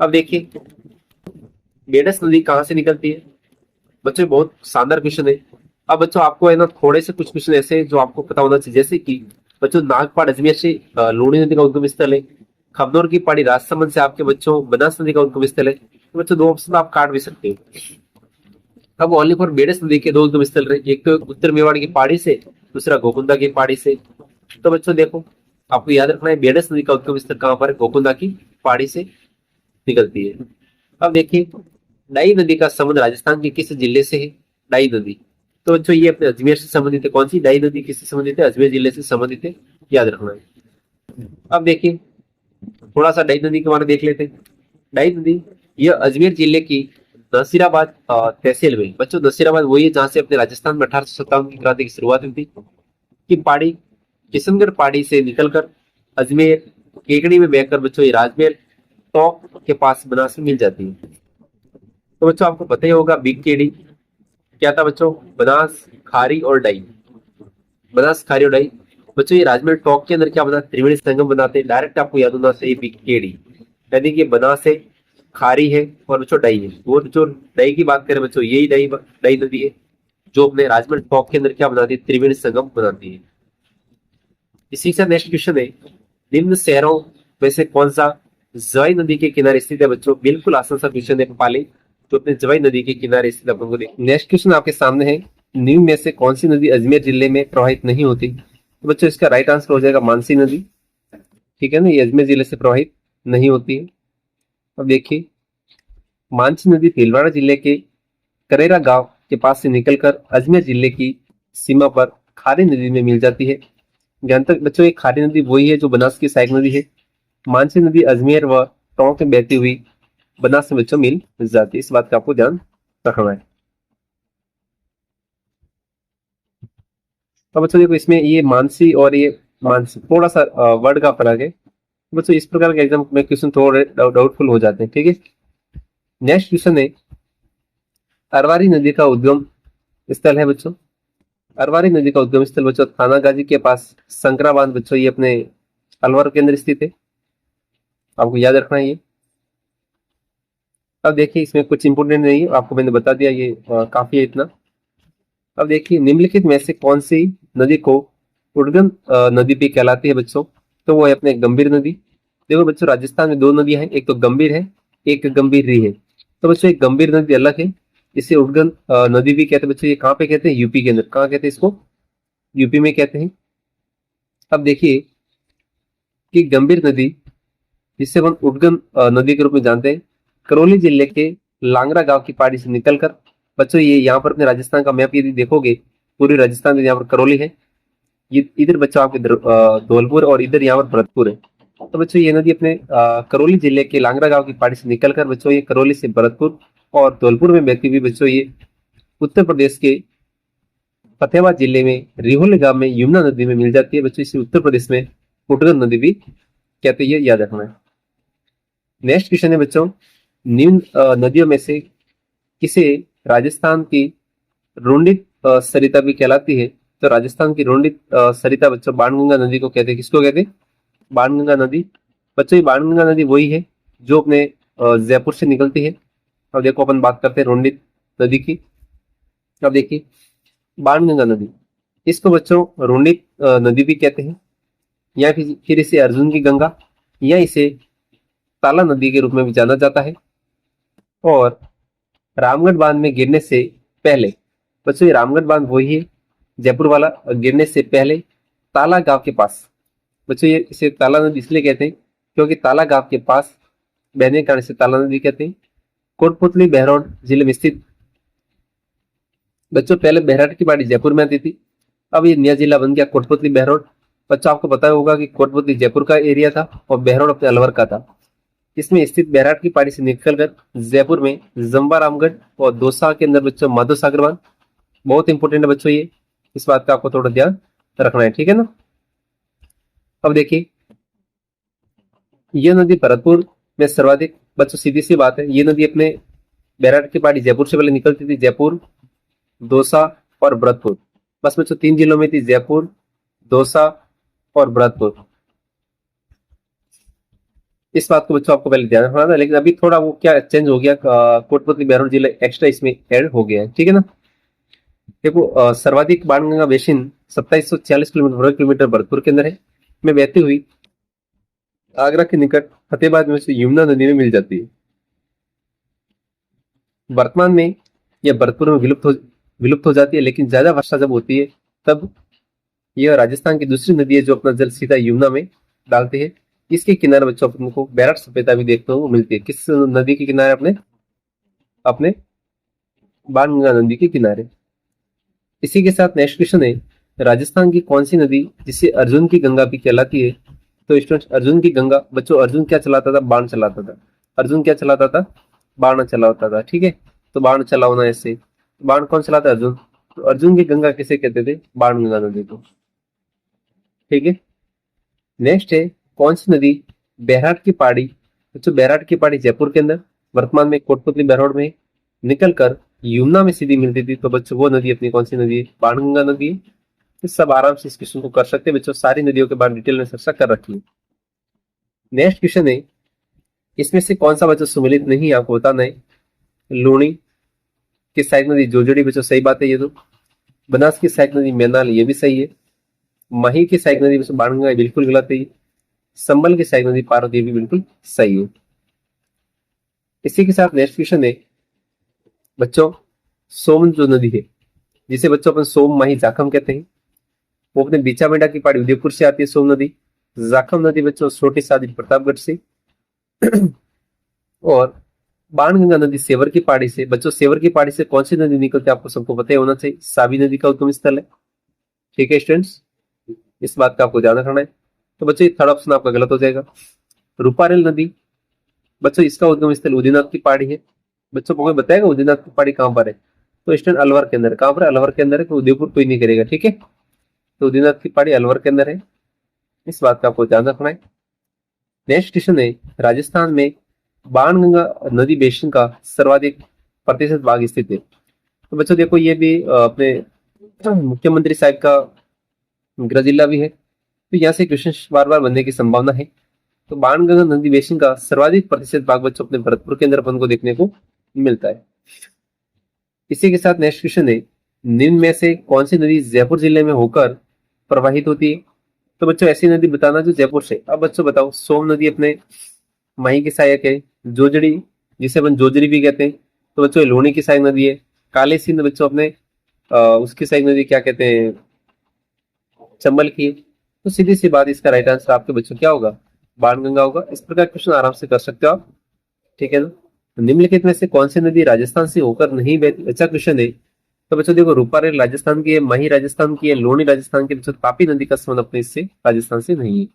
अब देखिए बेडस नदी कहाँ से निकलती है बच्चों, बहुत शानदार क्वेश्चन है। अब बच्चों आपको है ना थोड़े से कुछ क्वेश्चन ऐसे हैं जो आपको पता होना चाहिए, जैसे कि बच्चों नागपाड़ अजमेर से लूणी नदी का उद्गम स्थल है। खबनौर की पहाड़ी राजसमंद से आपके बच्चों बनास नदी का उद्गम स्थल है। तो बच्चों दो ऑप्शन आप काट भी सकते हो। अब ओनली फॉर बेडस नदी के दो उद्गम स्थल रहे, एक तो उत्तर मेवाड़ की पहाड़ी से, दूसरा गोकुंदा की पहाड़ी से। तो बच्चों देखो आपको याद रखना है बेडस नदी का उद्गम स्थल कहाँ पर है, गोकुंदा की पहाड़ी से निकलती है। अब देखिए डाई नदी का संबंध राजस्थान के किस जिले से है? डाई नदी, तो बच्चों ये अपने अजमेर से संबंधित है। कौन सी डाई नदी किससे संबंधित है? अजमेर जिले से संबंधित है, याद रखना है। अब देखिए थोड़ा सा डाई नदी के बारे में देख लेते हैं। डाई नदी यह अजमेर जिले की नसीराबाद तहसील में, बच्चों नसीराबाद वही है जहां से अपने राजस्थान में 1857 की क्रांति की शुरुआत हुई थी। कि पहाड़ी किशनगढ़ पहाड़ी से निकलकर अजमेर केकड़ी में बहकर बच्चों ये राजमेर टॉप के पास बनास में मिल जाती है। तो बच्चों आपको पता ही होगा बिग केडी क्या था बच्चों? बनास, खारी और डाई। बनास, खारी और डाई। बच्चों ये राजमेर टॉप के अंदर क्या बना? त्रिवेणी संगम बनाते हैं। डायरेक्ट आपको याद होना चाहिए बिग केडी, यानी कि बनास है, खारी है और बच्चों डाई है। वो जो डाई की बात करें बच्चों, यही डाई डाई नदी है जो अपने राजमेर टॉप के अंदर क्या बनाती है? त्रिवेणी संगम बनाती है। इसी का नेक्स्ट क्वेश्चन है निम्न शहरों में से कौन सा जवाई नदी के किनारे स्थित है? बच्चों बिल्कुल आसान सा क्वेश्चन है पाली, तो अपने जवाई नदी के किनारे स्थित अपन को देख। नेक्स्ट क्वेश्चन आपके सामने है निम्न में से कौन सी नदी अजमेर जिले में प्रवाहित नहीं होती? तो बच्चों इसका राइट आंसर हो जाएगा मानसी नदी। ठीक है ना, ये अजमेर जिले से प्रवाहित नहीं होती है। अब देखिए मानसी नदी भीलवाड़ा जिले के करेरा गांव के पास से निकलकर अजमेर जिले की सीमा पर खारी नदी में मिल जाती है। जहां तक बच्चों ये खारी नदी वही है जो बनास की सहायक नदी है। मानसी नदी अजमेर व टोंक में बहती हुई बनास में बच्चों मिल जाती है। इस बात का आपको ध्यान रखना है। अब बच्चों देखो इसमें ये मानसी और ये मानसी थोड़ा सा वर्ड का फर्क है। बच्चों इस प्रकार के एग्जाम में क्वेश्चन थोड़े डाउटफुल हो जाते हैं। ठीक है, नेक्स्ट क्वेश्चन है अरवारी नदी का उद्गम स्थल है बच्चों। अरवारी नदी का उद्गम स्थल बच्चों थानागाजी के पास संकरा बांध बच्चों ये अपने अलवर के अंदर स्थित है, आपको याद रखना है ये। अब देखिए इसमें कुछ इंपोर्टेंट नहीं है, आपको मैंने बता दिया, ये काफी है इतना। अब देखिए निम्नलिखित में से कौन सी नदी को उद्गम नदी भी कहलाती है बच्चों? तो वो है अपने गंभीर नदी। देखो बच्चों राजस्थान में दो नदियां हैं, एक तो गंभीर है, एक गंभीरी है। तो बच्चों एक गंभीर नदी अलग है, इसे उद्गम नदी भी कहते हैं बच्चों। ये कहाँ पे कहते हैं? यूपी के अंदर। कहाँ कहते हैं इसको? यूपी में कहते हैं। अब देखिए कि गंभीर नदी जिसे हम उद्गम नदी के रूप में जानते हैं, करौली जिले के लांगरा गांव की पहाड़ी से निकलकर बच्चों ये यहाँ पर अपने राजस्थान का मैप यदि देखोगे, पूरी राजस्थान में यहाँ पर करौली है, ये इधर बच्चों आपके धौलपुर और इधर यहाँ पर भरतपुर है। तो बच्चों ये नदी अपने करौली जिले के लांगरा गांव की पहाड़ी से निकलकर बच्चों ये करौली से भरतपुर और धौलपुर में बहती हुई बच्चों ये उत्तर प्रदेश के फतेहाबाद जिले में रिहोली गांव में यमुना नदी में मिल जाती है बच्चों। इसे उत्तर प्रदेश में उटगन नदी भी कहते हैं, याद रखना है। नेक्स्ट क्वेश्चन है बच्चों निम्न नदियों में से किसे राजस्थान की रोंडित सरिता भी कहलाती है? तो राजस्थान की रोंडित सरिता बच्चों बाणगंगा नदी को कहते हैं। किसको कहते हैं? बाणगंगा नदी। बच्चों ये बाणगंगा नदी वही है जो अपने जयपुर से निकलती है। अब देखो अपन बात करते हैं रोंडित नदी की। अब देखिए बाणगंगा नदी, इसको बच्चों रोंडित नदी भी कहते हैं, या फिर इसे अर्जुन की गंगा या इसे ताला नदी के रूप में भी जाना जाता है। और रामगढ़ बांध में गिरने से पहले बच्चों ये रामगढ़ बांध वही है जयपुर वाला, गिरने से पहले ताला गांव के पास बच्चों ये इसे ताला नदी इसलिए कहते हैं क्योंकि ताला गांव के पास बहने के कारण से ताला नदी कहते हैं। कोटपुतली बहरौड जिले में स्थित बच्चों पहले बहराट की पहाड़ी जयपुर में आती थी, अब ये नया जिला बन गया कोटपुतली बहरौड। बच्चों आपको पता होगा कि कोटपुतली जयपुर का एरिया था और बहरौल अपने अलवर का था। इसमें स्थित बैराट की पहाड़ी से निकलकर जयपुर में जम्बा रामगढ़ और दौसा के अंदर बच्चों माधो सागर बांध। बहुत इंपॉर्टेंट है बच्चों ये, इस बात का आपको थोड़ा ध्यान रखना है, ठीक है ना। अब देखिए, ये नदी भरतपुर में सर्वाधिक, बच्चों सीधी सी बात है, ये नदी अपने बैराट की पहाड़ी जयपुर से पहले निकलती थी, जयपुर, दौसा और भरतपुर। बस बच्चों 3 जिलों में थी, जयपुर, दौसा और भरतपुर। इस बात को बच्चों आपको पहले ध्यान रखना था, लेकिन अभी थोड़ा वो क्या चेंज हो गया, कोटपुतली बहरौल जिला एक्स्ट्रा इसमें ऐड हो गया है, ठीक है ना। देखो, सर्वाधिक बाणगंगा बेसिन 2746 किलोमीटर वर्ग किलोमीटर भरतपुर के अंदर है, में बहती हुई आगरा के निकट फतेहाबाद में से यमुना नदी में मिल जाती है। वर्तमान में यह भरतपुर में विलुप्त हो जाती है, लेकिन ज्यादा वर्षा जब होती है तब यह राजस्थान की दूसरी नदी है जो अपना जल सीधा यमुना में डालती है। इसके किनारे बच्चों अपन को बैराट सभ्यता भी देखने को मिलती है। किस नदी के किनारे? अपने अपने बाणगंगा नदी के किनारे। इसी के साथ नेक्स्ट क्वेश्चन है, राजस्थान की कौन सी नदी जिसे अर्जुन की गंगा भी कहलाती है? तो स्टूडेंट्स, अर्जुन की गंगा, बच्चों अर्जुन क्या चलाता था? बाण चलाता था। अर्जुन क्या चलाता था? बाण चलाता था, ठीक है। तो बाण चलाना ऐसे, बाण कौन चलाता? अर्जुन। तो अर्जुन की गंगा किसे कहते थे? बाण गंगा नदी को, ठीक है। नेक्स्ट है, कौन सी नदी बैराट की पहाड़ी, बच्चों बैराट की पहाड़ी जयपुर के अंदर, वर्तमान में कोटपुतली बहरौल में निकलकर यमुना में सीधी मिलती थी, तो बच्चों वो नदी अपनी कौन सी नदी है? बाणगंगा नदी है। तो सब आराम से इस क्वेश्चन को कर सकते हैं बच्चों, सारी नदियों के बारे में डिटेल में चर्चा कर रखी है। नेक्स्ट क्वेश्चन है, इसमें से कौन सा बच्चों सुमेलित नहीं, आपको बताना है। लूणी की सहायक नदी जोजड़ी, बच्चों सही बात है ये तो। बनास की सहायक नदी मैनाल, ये भी सही है। माही की सहायक नदी बच्चों बाणगंगा, बिल्कुल गलत है। संबल की सहायक नदी पार्वती, ये भी बिल्कुल सही है। इसी के साथ नेक्स्ट क्वेश्चन है बच्चों, सोम जो नदी है, जिसे बच्चों अपन सोम माही जाखम कहते हैं, वो अपने बीचा मेंढा की पहाड़ी उदयपुर से आती है सोम नदी। जाखम नदी बच्चों छोटी सादी प्रतापगढ़ से। और बाणगंगा नदी सेवर की पहाड़ी से। बच्चों सेवर की पहाड़ी से कौन सी नदी निकलती है? आपको सबको पता ही होना चाहिए, साबी नदी का उद्गम स्थल है, ठीक है स्टूडेंट्स, इस बात का आपको ध्यान रखना है। तो बच्चों थर्ड ऑप्शन आपका गलत हो जाएगा। रूपारेल नदी, बच्चों इसका उद्गम स्थल उदयनाथ की पहाड़ी है। बच्चों को कोई बताएगा उदयनाथ की पहाड़ी कहाँ पर है? तो स्टूडेंट अलवर के अंदर। कहाँ पर? अलवर के अंदर है, तो उदयपुर कोई नहीं करेगा, ठीक है। तो उदयनाथ की पहाड़ी अलवर के अंदर है, इस बात का आपको ध्यान रखना है। नेक्स्ट क्वेश्चन है, राजस्थान में बाणगंगा नदी बेसिन का सर्वाधिक प्रतिशत भाग स्थित है। तो बच्चों देखो, ये भी अपने मुख्यमंत्री साहब का गृह जिला भी है, तो यहाँ से क्वेश्चन बार बार बनने की संभावना है। तो बाणगंगा नदी बेसिन का सर्वाधिक प्रतिशत भाग बच्चों अपने भरतपुर के अंदर अपन को देखने को मिलता है। इसी के साथ नेक्स्ट क्वेश्चन है, निम्न में से कौन सी नदी जयपुर जिले में होकर प्रवाहित होती है? तो बच्चों ऐसी नदी बताना जो जयपुर से। अब बच्चों बताओ, सोम नदी अपने माही की सहायक है। जोजड़ी, जिसे अपन जोजरी भी कहते हैं, तो बच्चों लूणी की सहायक नदी है। काले सिंध बच्चों अपने उसकी सहायक नदी क्या कहते हैं? चंबल की। तो सीधी सी बात, इसका राइट आंसर आपके बच्चों क्या होगा? बाणगंगा होगा। इस प्रकार क्वेश्चन आराम से कर सकते हो आप, ठीक है ना। निम्नलिखित में से कौन सी नदी राजस्थान से होकर नहीं बहती? अच्छा क्वेश्चन है। तो बच्चों देखो, रूपारेल राजस्थान की है, माही राजस्थान की है, लोनी राजस्थान की, बच्चों तापी नदी का संबंध अपने इससे राजस्थान से नहीं है।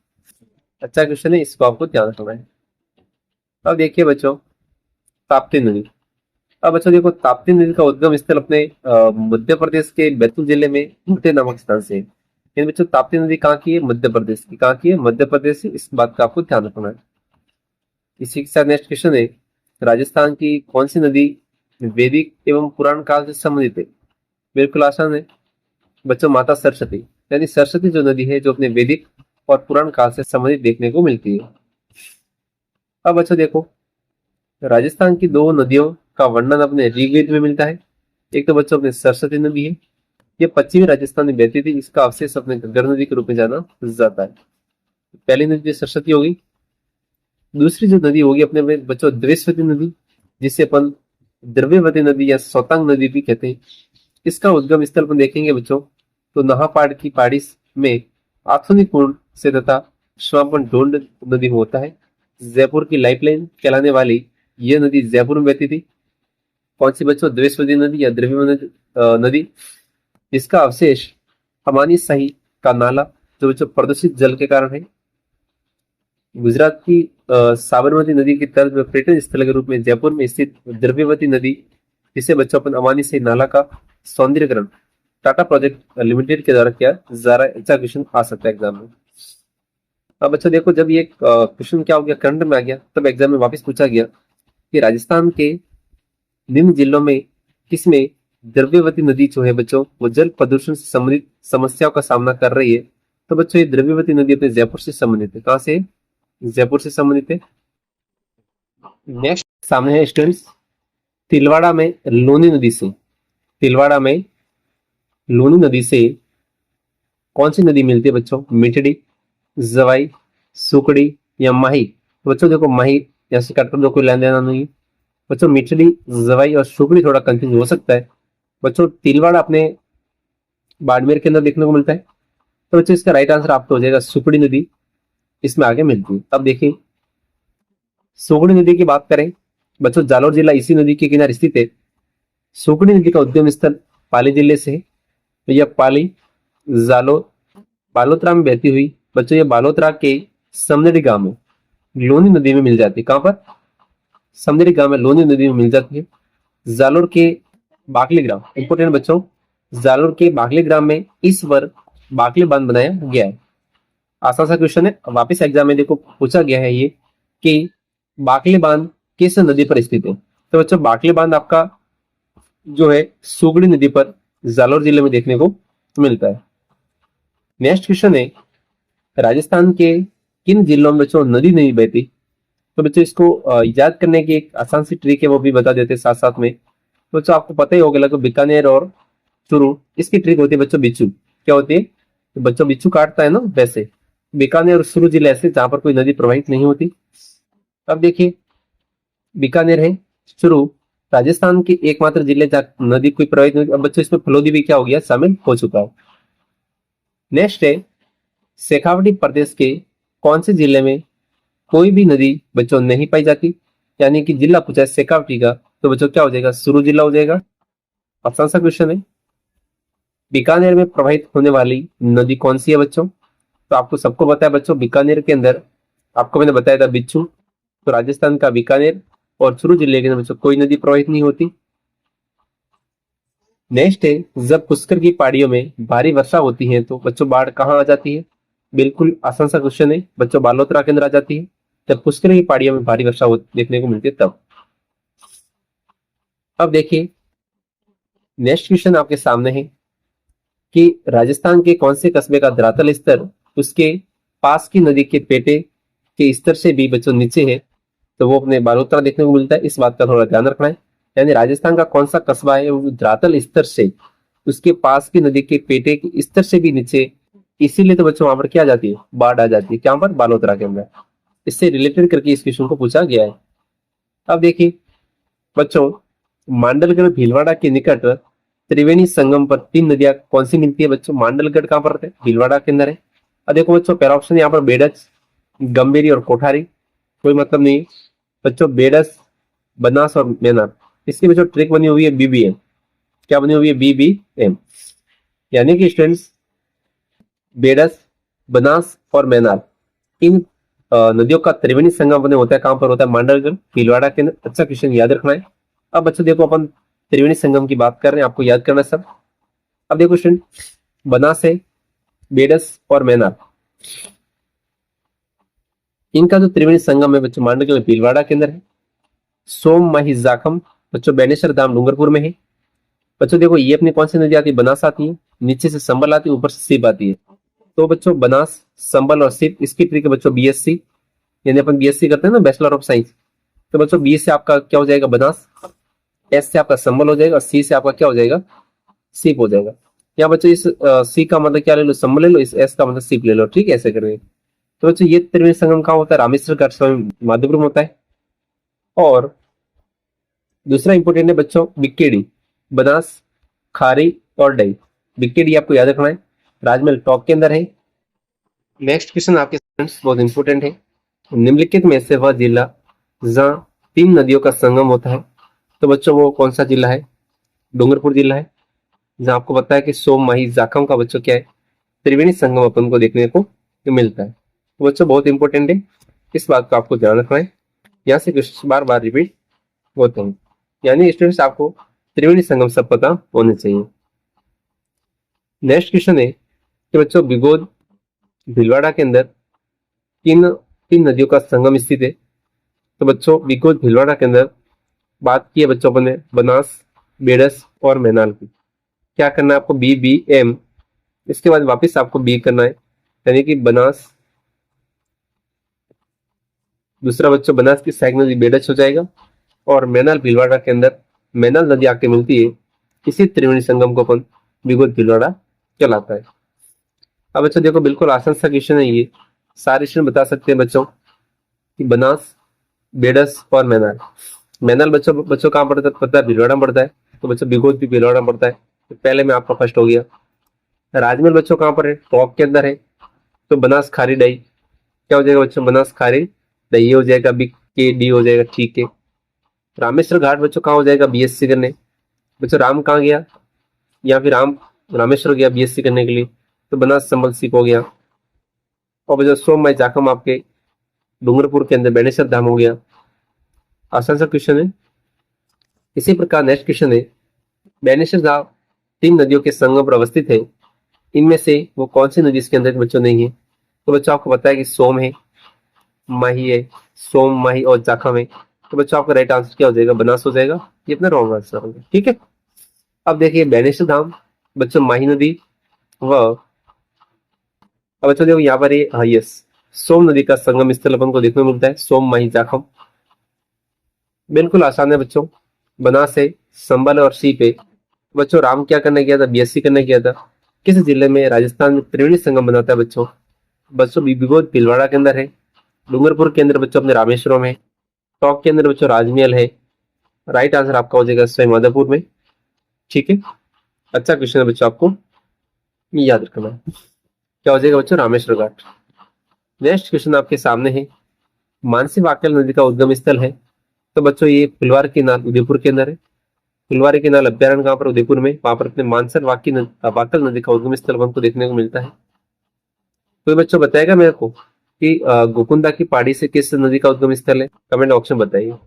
अच्छा क्वेश्चन है, इसको आपको ध्यान रखना है। अब देखिए बच्चों, ताप्ती नदी। अब बच्चों देखो, ताप्ती नदी का उद्गम स्थल अपने मध्य प्रदेश के बैतूल जिले में मुते नामक स्थान से है। लेकिन बच्चों ताप्ती नदी कहाँ की है? मध्य प्रदेश की। कहाँ की है? मध्य प्रदेश से, इस बात का आपको ध्यान रखना है। इसी के साथ नेक्स्ट क्वेश्चन है, राजस्थान की कौन सी नदी वैदिक एवं पुराण काल से संबंधित है? बिल्कुल आसान है बच्चों, माता सरस्वती। यानी सरस्वती जो नदी है, जो अपने वैदिक और पुराण काल से संबंधित देखने को मिलती है। अब बच्चों देखो, राजस्थान की दो नदियों का वर्णन अपने ऋग्वेद में मिलता है। एक तो बच्चों अपने सरस्वती नदी है, ये पश्चिमी राजस्थान में बहती थी, इसका अवशेष अपने घग्गर नदी के रूप में जाना जाता है। पहली नदी सरस्वती होगी। दूसरी जो नदी होगी अपने में बच्चों द्वेषवती नदी, जिसे अपन द्रव्यवती नदी या सौतांग नदी भी कहते हैं। इसका उद्गम स्थल पर देखेंगे बच्चों, तो नाहापाड़ की पहाड़ी में आधुनिक कुंड से तथा श्वापन ढूंढ नदी में होता है। जयपुर की लाइफलाइन कहलाने वाली यह नदी जयपुर में बहती थी। कौन सी बच्चों? द्वेषवती नदी या द्रव्यवती नदी, जिसका अवशेष हमानी शाही का नाला जो बच्चों प्रदूषित जल के कारण है। गुजरात की साबरमती नदी की तर्ज में पर्यटन स्थल के रूप में जयपुर में स्थित द्रव्यवती नदी, जिसे बच्चों अपन अमानी से नाला का सौंदर्यकरण टाटा प्रोजेक्ट लिमिटेड के द्वारा किया जा रहा है। अच्छा क्वेश्चन आ सकता है एग्जाम में। अब बच्चों देखो, जब ये क्वेश्चन क्या हो गया, करंट में आ गया, तब एग्जाम में वापस पूछा गया कि राजस्थान के निम्न जिलों में किसमें द्रव्यवती नदी जो है बच्चों वो जल प्रदूषण से संबंधित समस्याओं का सामना कर रही है। तो बच्चों ये द्रव्यवती नदी अपने जयपुर से संबंधित है। कहां से? जयपुर से संबंधित है। नेक्स्ट सामने है स्टूडेंट्स, तिलवाड़ा में लोनी नदी से, तिलवाड़ा में लोनी नदी से कौन सी नदी मिलती है बच्चों? मिठड़ी, जवाई, सुकड़ी या माही? तो बच्चों देखो, माही यहाँ से काटकर दो, कोई लेन देना नहीं है बच्चों। मिठड़ी, जवाई और सुकड़ी थोड़ा कंफ्यूज हो सकता है बच्चों। तिलवाड़ा अपने बाड़मेर के अंदर देखने को मिलता है। तो बच्चों इसका राइट आंसर आपको हो जाएगा सुकड़ी नदी, इसमें आगे मिलती है। अब देखिए, सुकड़ी नदी की बात करें बच्चों, जालोर जिला इसी नदी के किनारे स्थित है। सुकड़ी नदी का उद्गम स्थल पाली जिले से है। तो यह पाली, जालोर, बालोतरा में बहती हुई बच्चों ये बालोतरा के समदड़ी गांव में लोनी नदी में मिल जाती है। कहां पर? समदड़ी गांव में लोनी नदी में मिल जाती है। जालोर के बाकली ग्राम, इंपोर्टेंट बच्चों, जालोर के बाकली ग्राम में इस बार बाकली बांध बनाया गया है। आसान सा क्वेश्चन है, वापिस एग्जाम में देखो पूछा गया है ये कि बाकली बांध किस नदी पर स्थित है। तो बच्चों बाकली बांध आपका जो है सुगड़ी नदी पर जालोर जिले में देखने को मिलता है। नेक्स्ट क्वेश्चन है, राजस्थान के किन जिलों में बच्चों नदी नहीं बहती? तो बच्चों इसको याद करने की एक आसान सी ट्रिक है, वो भी बता देते हैं साथ साथ में। तो बच्चों आपको पता ही होगा लगभग बीकानेर और चूरू, इसकी ट्रिक होती है बच्चों बिच्छू। क्या होती है? तो बच्चों बिच्छू काटता है ना, वैसे बीकानेर और चूरू जिले ऐसे जहां पर कोई नदी प्रवाहित नहीं होती। अब देखिए, बीकानेर है, चूरू राजस्थान के एकमात्र जिले जहाँ नदी कोई प्रवाहित नहीं होती। अब बच्चों इसमें फलोदी भी क्या हो गया, शामिल हो चुका है। नेक्स्ट है, शेखावटी प्रदेश के कौन से जिले में कोई भी नदी बच्चों नहीं पाई जाती? यानी कि जिला पूछा है शेखावटी का, तो बच्चों क्या हो जाएगा? चूरू जिला हो जाएगा। आसान सा क्वेश्चन है। बीकानेर में प्रवाहित होने वाली नदी कौन सी है बच्चों? तो आपको सबको पता है बच्चों, बीकानेर के अंदर आपको मैंने बताया था बिच्छू। तो राजस्थान का बीकानेर और चूरू जिले के अंदर बच्चों कोई नदी प्रवाहित नहीं होती। नेक्स्ट है, जब पुष्कर की पहाड़ियों में भारी वर्षा होती है तो बच्चों बाढ़ कहाँ आ जाती है? बिल्कुल आसान सा क्वेश्चन है बच्चों, बालोतरा के अंदर आ जाती है। जब पुष्कर की पहाड़ियों में भारी वर्षा देखने को मिलती है तब। अब देखिए, नेक्स्ट क्वेश्चन आपके सामने है कि राजस्थान के कौन से कस्बे का धरातल स्तर उसके पास की नदी के पेटे के स्तर से भी बच्चों नीचे है? तो वो अपने बालोतरा देखने को मिलता है। इस बात का थोड़ा ध्यान रखना है। यानी राजस्थान का कौन सा कस्बा है वो धरातल स्तर से उसके पास की नदी के पेटे के स्तर से भी नीचे, इसीलिए तो बच्चों वहां पर क्या आ जाती है? बाढ़ आ जाती है। क्या पर? बालोतरा के अंदर। इससे रिलेटेड करके इस क्वेश्चन को पूछा गया है। अब देखिए बच्चों, मांडलगढ़ भीलवाड़ा के निकट त्रिवेणी संगम पर तीन नदियां कौन सी मिलती है बच्चों? मांडलगढ़ कहां पर है? भीलवाड़ा के अंदर है। अब देखो बच्चों, पहला ऑप्शन यहाँ पर बेडस, गंभीरी और कोठारी, कोई मतलब नहीं बच्चों। बेडस, बनास और मेनार, इसकी बच्चों ट्रिक बनी हुई है बीबीएम। क्या बनी हुई है? बीबीएम। यानी कि स्टूडेंट्स, बेडस, बनास और मेनार, इन नदियों का त्रिवेणी संगम बने होता है। कहां पर होता है? मांडलगढ़ भीलवाड़ा के अंदर। अच्छा क्वेश्चन याद रखना है। अब बच्चों देखो, अपन त्रिवेणी संगम की बात कर रहे हैं, आपको याद करना है सब। अब देखो स्टूडेंट, बनास है, बेडस और मेनार, इनका जो त्रिवेणी संगम है बच्चों मांडलगढ़ भीलवाड़ा के अंदर है। सोम माही जाखम बच्चों बेनेश्वर धाम डूंगरपुर में है। बच्चों देखो, ये अपनी कौन सी नदी आती है? बनास आती है, नीचे से संबल आती है, ऊपर से सिप आती है। तो बच्चों बनास, संबल और सिप, इसकी ट्रिक है बच्चों बीएससी। यानी अपन बीएससी करते हैं ना, बैचलर ऑफ साइंस। तो बच्चों बी से आपका क्या हो जाएगा? बनास, एस से आपका संबल हो जाएगा और सी से आपका क्या हो जाएगा? सिप हो जाएगा। या बच्चों इस सी का मतलब क्या ले लो? संबल ले लो, इस एस का मतलब सिप ले लो। ठीक है, ऐसे करेंगे। तो बच्चों ये त्रिवेणी संगम कहाँ होता है? रामेश्वर घाट स्वामी माधोपुर में होता है। और दूसरा इंपोर्टेंट है बच्चों बिक्केडी, बनास, खारी और डई। बिक्केडी आपको याद रखना है, राजमहल टॉप के अंदर है। नेक्स्ट क्वेश्चन आपके स्टूडेंट्स बहुत इंपोर्टेंट है, निम्नलिखित में से वह जिला जहां तीन नदियों का संगम होता है, तो बच्चों वो कौन सा जिला है? डूंगरपुर जिला है, जहां आपको पता है कि सोम माही जाखम का बच्चों क्या है? त्रिवेणी संगम अपन को देखने को मिलता है। तो बच्चों बहुत इंपॉर्टेंट है, इस बात का आपको ध्यान रखना है। यहाँ से क्वेश्चन बार बार रिपीट होते हैं, यानी स्टूडेंट्स आपको त्रिवेणी संगम सब पता होने चाहिए। नेक्स्ट क्वेश्चन है कि बच्चों बिगोद भीलवाड़ा के अंदर तीन तीन नदियों का संगम स्थित है। तो बच्चों बिगोद भीलवाड़ा के अंदर बात की है बच्चों अपन ने बनास, बेडस और मैनाल की। क्या करना है आपको, बी बी एम, इसके बाद वापस आपको बी करना है, यानी कि बनास, दूसरा बच्चों बनास की सहायक नदी बेडच हो जाएगा, और मैनाल भीलवाड़ा के अंदर मैनाल नदी आके मिलती है। इसी त्रिवेणी संगम को अपन बिगोद भीलवाड़ा कहलाता है। अब बच्चों देखो बिल्कुल आसान सा क्वेश्चन है ये, सारे स्टूडेंट बता सकते हैं बच्चों कि बनास, बेडस और मैनाल। मैनाल बच्चों बच्चों कहाँ पड़ता है, पता है भीलवाड़ा में पड़ता है, तो बच्चों बिगोद भी भीलवाड़ा में पड़ता है। तो पहले में आपका फर्स्ट हो गया। राजमहल बच्चों कहाँ पर है, टॉप के अंदर है, तो बनास खारी डाई क्या हो जाएगा बच्चों, बनास खारी डाई हो जाएगा, बी के डी हो जाएगा, ठीक है। रामेश्वर घाट बच्चों कहाँ हो जाएगा, बीएससी करने, बच्चों राम कहाँ गया, या फिर रामेश्वर गया बीएससी करने के लिए, तो बनास संबल सीख हो गया। और बच्चों सोम माई जाखम आपके डूंगरपुर के अंदर बेनेश्वर धाम हो गया। आसान सा क्वेश्चन है। इसी प्रकार नेक्स्ट क्वेश्चन है, बेनेश्वर धाम तीन नदियों के संगम पर अवस्थित है, इनमें से वो कौन सी नदी इसके अंदर बच्चों नहीं है। तो बच्चों आपको पता है कि सोम है, माही है, सोम माही और जाखम है। तो बच्चों आपका राइट आंसर क्या हो जाएगा, बनास हो जाएगा, ये अपना रॉन्ग आंसर होगा, ठीक है। अब देखिए बेनेश्वर धाम बच्चों माही नदी व अब बच्चों देखो यहाँ पर ये यस सोम नदी का संगम स्थल अपन को देखने को मिलता है, सोम माही जाखम। बिल्कुल आसान है बच्चों, बनास है, संबल और सी पे। बच्चों राम क्या करने गया था, बीएससी करने गया था। किस जिले में, राजस्थान में त्रिवेणी संगम बनाता है बच्चों, बच्चों बिगोद भीलवाड़ा के अंदर है, डूंगरपुर के अंदर बच्चों अपने रामेश्वरम है, टॉप के अंदर बच्चों राजमहल है। राइट आंसर आपका हो जाएगा स्वयं माधोपुर में, ठीक है। अच्छा क्वेश्चन है बच्चों, आपको याद रखना है। क्या हो जाएगा बच्चों, रामेश्वर घाट। नेक्स्ट क्वेश्चन आपके सामने है, मानसी वाकल नदी का उद्गम स्थल है। तो बच्चों ये फुलवार की नाल उदयपुर के अंदर है। फुलवारी के नाल अभ्यारण्य कहाँ पर, उदयपुर में, वहां पर अपने मानसर वाकल नदी का उद्गम स्थल हमको देखने को मिलता है। कोई बच्चों बताएगा मेरे को कि गोकुंदा की पहाड़ी से किस नदी का उद्गम स्थल है, कमेंट ऑप्शन बताइए,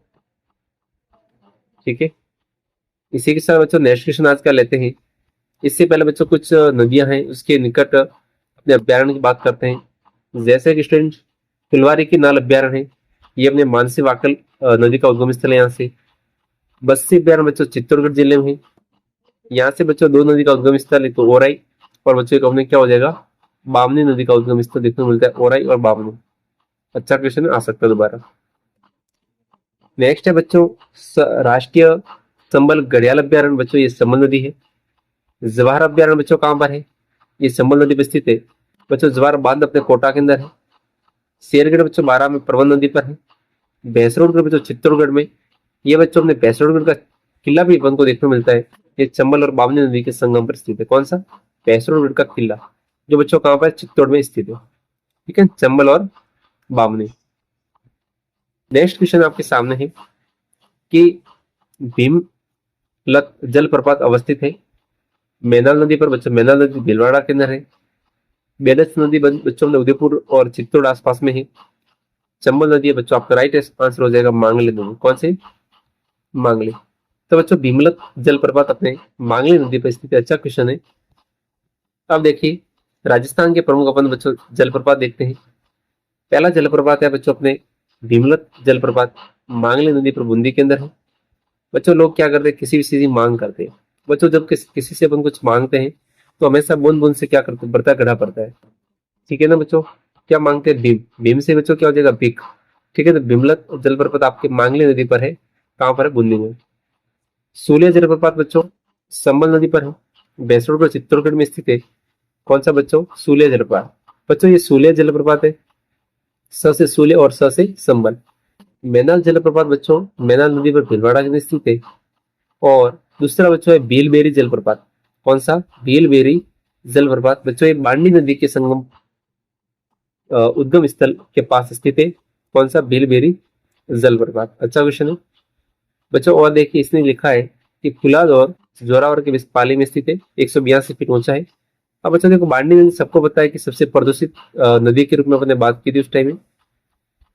ठीक है। इसी के साथ बच्चों नेक्स्ट क्वेश्चन आज का लेते हैं। इससे पहले बच्चों कुछ नदियां हैं उसके निकट अपने अभ्यारण्य की बात करते हैं। जैसे कि स्टूडेंट फुलवारी की नाल अभ्यारण्य है, ये अपने मानसी वाकल नदी का उद्गम स्थल है। यहाँ से बस्सी अभ्यारण्य बच्चों चित्तौड़गढ़ जिले में है। यहाँ से बच्चों दो नदी का उद्गम स्थल है, तो ओराई और बच्चों का अपने क्या हो जाएगा, बामनी नदी का उद्गम स्थल देखने को मिलता है, ओराई और बामनी। अच्छा क्वेश्चन आ सकता है दोबारा। नेक्स्ट है बच्चों राष्ट्रीय संबल घड़ियाल अभ्यारण्य, बच्चों ये संबल नदी है। जवाहर अभ्यारण्य बच्चों कहाँ पर है, ये संबल नदी पर स्थित है। बच्चों जवाहर बांध अपने कोटा के अंदर है। शेरगढ़ बच्चों बारह में प्रबंध नदी पर है। भैंसरोडगढ़ बच्चों चित्तौड़गढ़ में, ये बच्चों अपने भैंसरोडगढ़ का किला भी अपन को देखने को मिलता है। ये चंबल और बामनी नदी के संगम पर स्थित है। कौन सा, भैंसरोडगढ़ का किला, जो बच्चों कहाँ पर, चित्तौड़ में स्थित है, ठीक है, चंबल और बामनी। नेक्स्ट क्वेश्चन आपके सामने है कि भीमलत जलप्रपात अवस्थित है मैनाल नदी पर। बच्चों मैनाल नदी भीलवाड़ा के अंदर है। बेलच नदी बच्चों में उदयपुर और चित्तौड़ आसपास में है। चंबल नदी है बच्चों, आपका राइट आंसर हो जाएगा मांगले नदी। कौन से, मांगले। तो बच्चों भीमलत जलप्रपात अपने मांगले नदी पर स्थित है। अच्छा क्वेश्चन है। अब देखिए राजस्थान के प्रमुख अपन बच्चों जलप्रपात देखते हैं। पहला जलप्रपात है बच्चों अपने भीमलत जलप्रपात, मांगले नदी पर बूंदी के अंदर है। बच्चों लोग क्या करते हैं, किसी भी चीज की मांग करते हैं। बच्चों जब किसी से अपन कुछ मांगते हैं तो हमेशा बूंद बूंद से क्या करते हैं, बढ़ता घड़ा पड़ता है, ठीक है ना बच्चों। क्या मांगते हैं, भीम, भीम से बच्चों क्या हो जाएगा, भीख, ठीक है। तो भीमलत जलप्रपात आपके मांगले नदी पर है, कहाँ पर है, बूंदी में। सूलिया जलप्रपात बच्चों संबल नदी पर है, भैंसरोड चित्तौड़गढ़ में स्थित है। कौन सा बच्चों, सूलिया जलप्रपात। बच्चों ये सूलिया जलप्रपात है, स से सूले और स से संबल। मैनाल जलप्रपात बच्चों मैनाल नदी पर भीलवाड़ा में स्थित है। और दूसरा बच्चों है भीलबेरी जलप्रपात। कौन सा, भीलबेरी जलप्रपात बच्चों ये बांडी नदी के संगम उद्गम स्थल के पास स्थित है। कौन सा, भीलबेरी जलप्रपात। अच्छा क्वेश्चन है बच्चों। और देखिए इसने लिखा है कि फुलाद और जोरावर के बीच पाली में स्थित है, 182 फीट ऊंचा है। अब बच्चों देखो, बांडी नदी सबको पता है कि सबसे प्रदूषित नदी के रूप में अपने बात की थी उस टाइम में।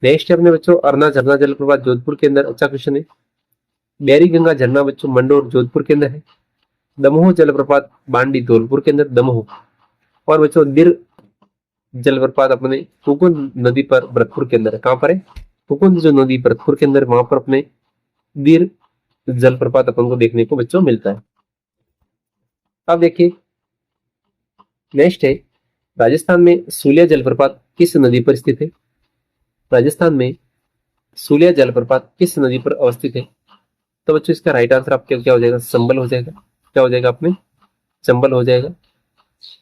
नेक्स्ट है अपने बच्चों अरना झरना जलप्रपात जोधपुर के अंदर, अच्छा क्वेश्चन है। बैरी गंगा झरना बच्चों मंडोर जोधपुर के अंदर है। दमोह जलप्रपात बांडी धौलपुर के अंदर दमोह। और बच्चों दिर जलप्रपात अपने कुकुंद नदी पर भरतपुर के अंदर है। कहां पर है? कुकुंद जो नदी भरतपुर के अंदर, वहां पर अपने दिर जलप्रपात अपन को देखने को बच्चों मिलता है। अब देखिए नेक्स्ट है, राजस्थान में सूलिया जलप्रपात किस नदी पर स्थित है? राजस्थान में सूलिया जलप्रपात किस नदी पर अवस्थित है? तो बच्चों इसका राइट आंसर आपके क्या हो जाएगा? संबल हो जाएगा। क्या हो जाएगा आपने? चंबल हो जाएगा।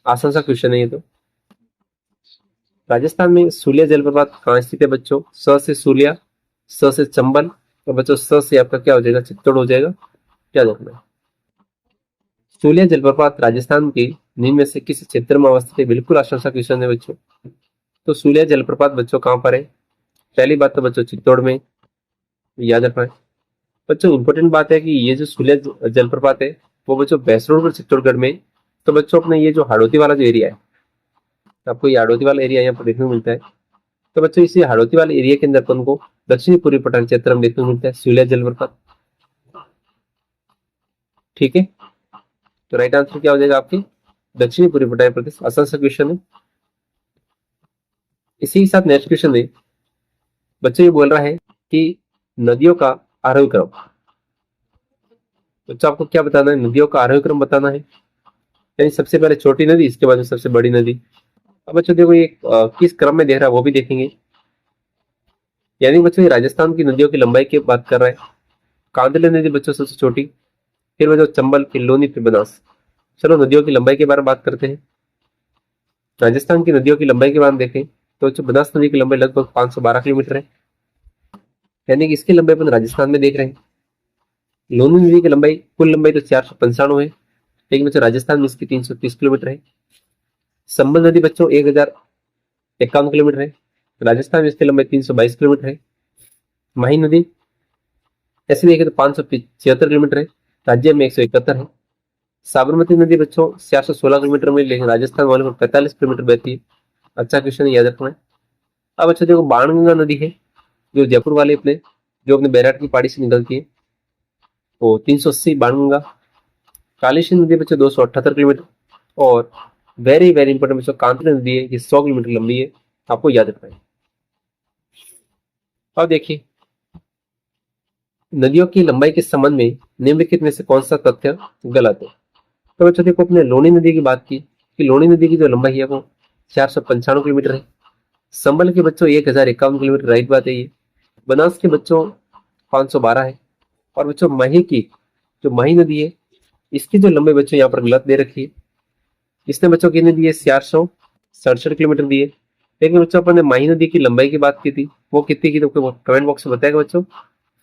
आसान सा क्वेश्चन है ये तो। राजस्थान में सूलिया जलप्रपात कहाँ स्थित है बच्चों? स से सूलिया, स से चंबल, और बच्चों स से आपका क्या हो जाएगा? चित्तौड़ हो जाएगा। क्या देखना है? सूलिया जलप्रपात राजस्थान के निम्न में से किस क्षेत्र में अवस्थित है? बिल्कुल आसान सा क्वेश्चन है बच्चों। तो सूलिया जलप्रपात बच्चों कहाँ पर है? पहली बात तो बच्चों चित्तौड़ में, याद रखना है। बच्चों इंपॉर्टेंट बात है कि ये जो सूलिया जलप्रपात है वो बच्चों भैंसरोड और चित्तौड़गढ़ में। तो बच्चों अपने ये जो हाड़ौती वाला जो एरिया है, आपको ये हाड़ौती वाला एरिया यहाँ पर देखने को मिलता है। तो बच्चों इसी हाड़ौती वाले एरिया के अंदर अपन को दक्षिणी पूर्वी पठान क्षेत्र में देखने को मिलता है सूलिया जलप्रपात। ठीक है, तो राइट आंसर क्या हो जाएगा आपके? दक्षिणी पूर्वी पठान प्रदेश। आसान सा क्वेश्चन है। इसी के साथ नेक्स्ट क्वेश्चन है बच्चों, ये बोल रहा है कि नदियों का आरोही क्रम। बच्चों आपको क्या बताना है? नदियों का आरोही क्रम बताना है। यानी सबसे पहले छोटी नदी, इसके बाद में सबसे बड़ी नदी। अब बच्चों देखो ये किस क्रम में देख रहा है वो भी देखेंगे। यानी बच्चों ये राजस्थान की नदियों की लंबाई की बात कर रहा है। कांदले नदी बच्चों सबसे छोटी, फिर बच्चों चंबल, फिर लोनी, फिर बनास। चलो नदियों की लंबाई के बारे में बात करते हैं। राजस्थान की नदियों की लंबाई के बारे में देखें तो बच्चों बनास नदी की लंबाई लगभग 512 किलोमीटर है, यानी कि इसकी लंबाई अपन राजस्थान में देख रहे हैं। लोनी नदी की लंबाई, कुल लंबाई तो 495 है, लेकिन बच्चों राजस्थान में इसकी 330 किलोमीटर है। संबल नदी बच्चों 1051 किलोमीटर है, राजस्थान में इसकी लंबाई 322 किलोमीटर है। माही नदी ऐसे देखें तो 575 किलोमीटर है, राज्य में 171 है। साबरमती नदी बच्चों 416 किलोमीटर में, लेकिन राजस्थान वाले में 45 किलोमीटर बहती है। अच्छा क्वेश्चन याद रखना है। अब अच्छा देखो बाणगंगा नदी है जो जयपुर वाले अपने, जो अपने बैराट की पहाड़ी से निकलती है, वो 380 बाणगंगा। कालीसिंध नदी बच्चों 278 किलोमीटर। और वेरी वेरी इंपॉर्टेंट बच्चों कांतले नदी है, ये 100 किलोमीटर लंबी है, आपको याद रखना है। अब देखिए नदियों की लंबाई के संबंध में निम्नलिखित में से कौन सा तथ्य गलत है? तो बच्चों देखो अपने लोनी नदी की बात की कि लोनी नदी की जो लंबाई है वो 495 किलोमीटर है। संबल के बच्चों 1051 किलोमीटर, राइट बात है ये। बनास के बच्चों 512 है। और बच्चों मही की जो मही नदी है, इसकी जो लंबाई बच्चों यहाँ पर गलत दे रखी है। इसने बच्चों कितनी दी है? 467 किलोमीटर दी है। लेकिन बच्चों अपन ने माही नदी की लंबाई की बात की थी, वो कितनी की? तो कमेंट बॉक्स में बताएगा बच्चों।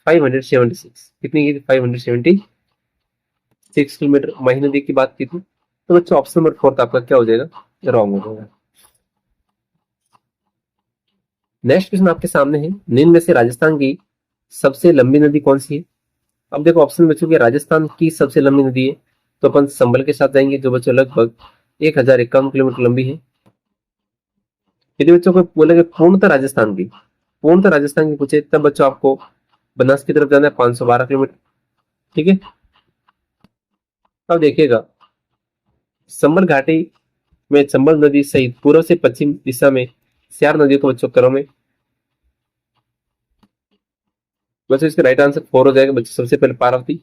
576। कितनी की थी? 576 किलोमीटर माही नदी की बात की थी। तो बच्चों ऑप्शन नंबर 4 आपका क्या हो जाएगा? रॉन्ग हो जाएगा। नेक्स्ट क्वेश्चन आपके सामने है, निम्न में से राजस्थान की सबसे लंबी नदी कौन सी है? अब देखो ऑप्शन बच्चों की राजस्थान की सबसे लंबी नदी है तो अपन संबल के साथ जाएंगे, जो बच्चों लगभग 1051 किलोमीटर लंबी है। यदि बच्चों को बोलेंगे पूर्णतः राजस्थान की पूछे, तब बच्चों आपको बनास की तरफ जाना है, 512 किलोमीटर। ठीक है, अब देखिएगा संबल घाटी में चंबल नदी सहित पूर्व से पश्चिम दिशा में 4 नदियों को बच्चों क्रम में, बच्चों इसका राइट आंसर 4 हो जाएगा बच्चों। सबसे पहले पार्वती,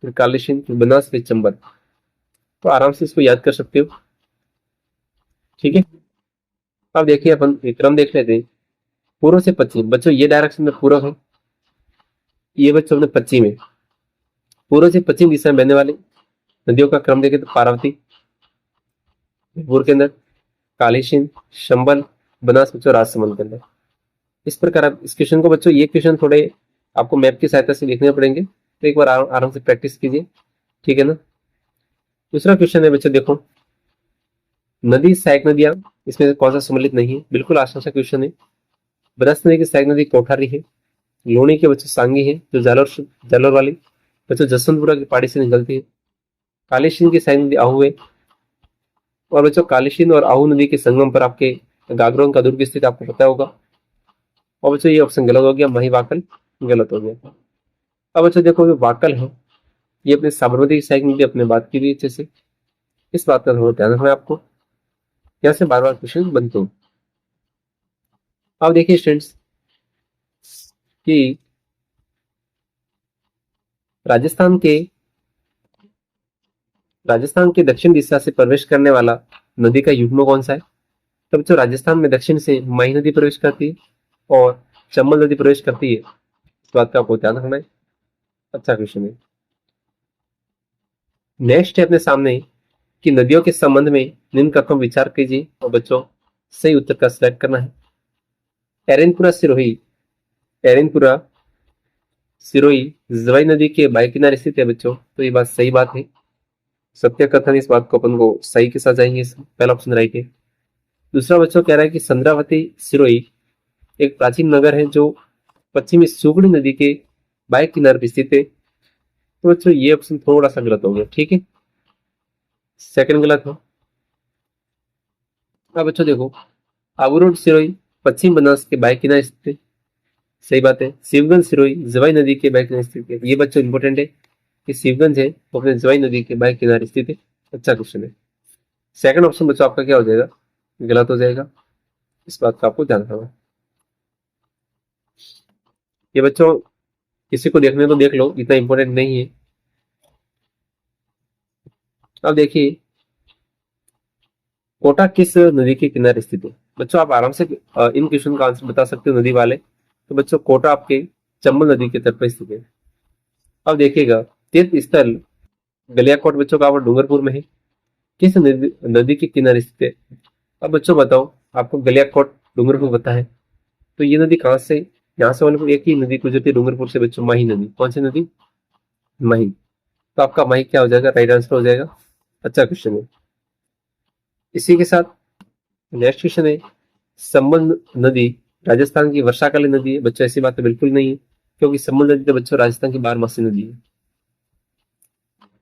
फिर कालीसिंध, फिर बनास, फिर चंबल। तो आराम से इसको याद कर सकते हो। ठीक है, अब देखिए अपन क्रम देख लेते हैं। पूर्व से पश्चिम बच्चों ये डायरेक्शन में पूर्व है, ये बच्चों अपने पश्चिम है। पूर्व से पश्चिम दिशा में बहने वाली नदियों का क्रम देखें तो पार्वती पूर्व के अंदर, कालीसिंध, चंबल, बनास बच्चों राजसमंद के अंदर। इस प्रकार आप इस क्वेश्चन को बच्चों, ये क्वेश्चन थोड़े आपको मैप की सहायता से लिखने पड़ेंगे, तो एक बार आराम से प्रैक्टिस कीजिए। ठीक है ना। दूसरा क्वेश्चन है बच्चों देखो, नदी सहायक नदियां इसमें से कौन सा सम्मिलित नहीं है? बिल्कुल आसान सा क्वेश्चन है। बनास नदी की सहायक नदी कोठारी है। लोनी के बच्चों सांगी है जो जालोर वाली बच्चों जसवंतपुरा की पहाड़ी से निकलती है। कालीसिंध की सहायक नदी आहू है। और बच्चों कालीसिंध और आहू नदी के संगम पर आपके गागरोन का दुर्ग स्थित, आपको पता होगा। और बच्चों ये ऑप्शन गलत हो गया, महिवाकल गलत हो गया। अब बच्चों देखो जो वाकल है ये अपने साबरमती की सहायक नदी अपने बात की थी अच्छे से, इस बात का थोड़ा ध्यान रखना है आपको, यहाँ से बार बार क्वेश्चन बनते हैं। अब देखिए स्टूडेंट्स कि राजस्थान के दक्षिण दिशा से प्रवेश करने वाला नदी का युग्म कौन सा है? तो बच्चों राजस्थान में दक्षिण से मही नदी प्रवेश करती है और चंबल नदी प्रवेश करती है, इस बात का आपको ध्यान रखना है। अच्छा क्वेश्चन है। नेक्स्ट है अपने सामने कि नदियों के संबंध में निम्न कथनों पर विचार कीजिए और बच्चों सही उत्तर का सिलेक्ट करना है। एरेनपुरा सिरोही जवाई नदी के बाएं किनारे स्थित है बच्चों, तो ये बात सही बात है। सत्य कथन, इस बात को अपन को सही के साथ जाएंगे, पहला ऑप्शन राइट है। दूसरा बच्चों कह रहा है कि संद्रावती सिरोही एक प्राचीन नगर है जो पश्चिमी सुगड़ी नदी के बाएं किनारे पर स्थित है, तो बच्चों ये ऑप्शन थोड़ा सा गलत हो गया, ठीक है, सेकंड गलत हो। अब बच्चों देखो आबू रोड सिरोही पश्चिम बनास के बाएं किनारे स्थित है, सही बात है। शिवगंज सिरोही जवाई नदी के बाएं किनारे स्थित है, ये बच्चों इंपॉर्टेंट है कि शिवगंज है वो अपने जवाई नदी के बाएं किनारे स्थित है। अच्छा क्वेश्चन है। सेकंड ऑप्शन बच्चों आपका क्या हो जाएगा? गलत हो जाएगा, इस बात का आपको ध्यान रखना है। ये बच्चों किसी को देखने तो देख लो, इतना इंपॉर्टेंट नहीं है। अब देखिए कोटा किस नदी के किनारे स्थित है? बच्चों आप आराम से इन क्वेश्चन का आंसर बता सकते हो नदी वाले, तो बच्चों कोटा आपके चंबल नदी के तट पर स्थित है। अब देखिएगा तीर्थ स्थल गलियाकोट बच्चों का डूंगरपुर में है, किस नदी के किनारे स्थित है? अब बच्चों बताओ, आपको गलियाकोट डूंगरपुर पता है, तो ये नदी कहाँ से, यहाँ से वाले एक ही नदी गुजरती है डूंगरपुर से बच्चों, माही नदी। कौन सी नदी? माही। तो आपका माही क्या हो जाएगा? राइट आंसर हो जाएगा। अच्छा क्वेश्चन है। इसी के साथ नेक्स्ट क्वेश्चन है, संबल नदी राजस्थान की वर्षाकालीन नदी है? बच्चों ऐसी बात तो बिल्कुल नहीं है, क्योंकि संबल नदी तो बच्चों राजस्थान की बारहमासी नदी है।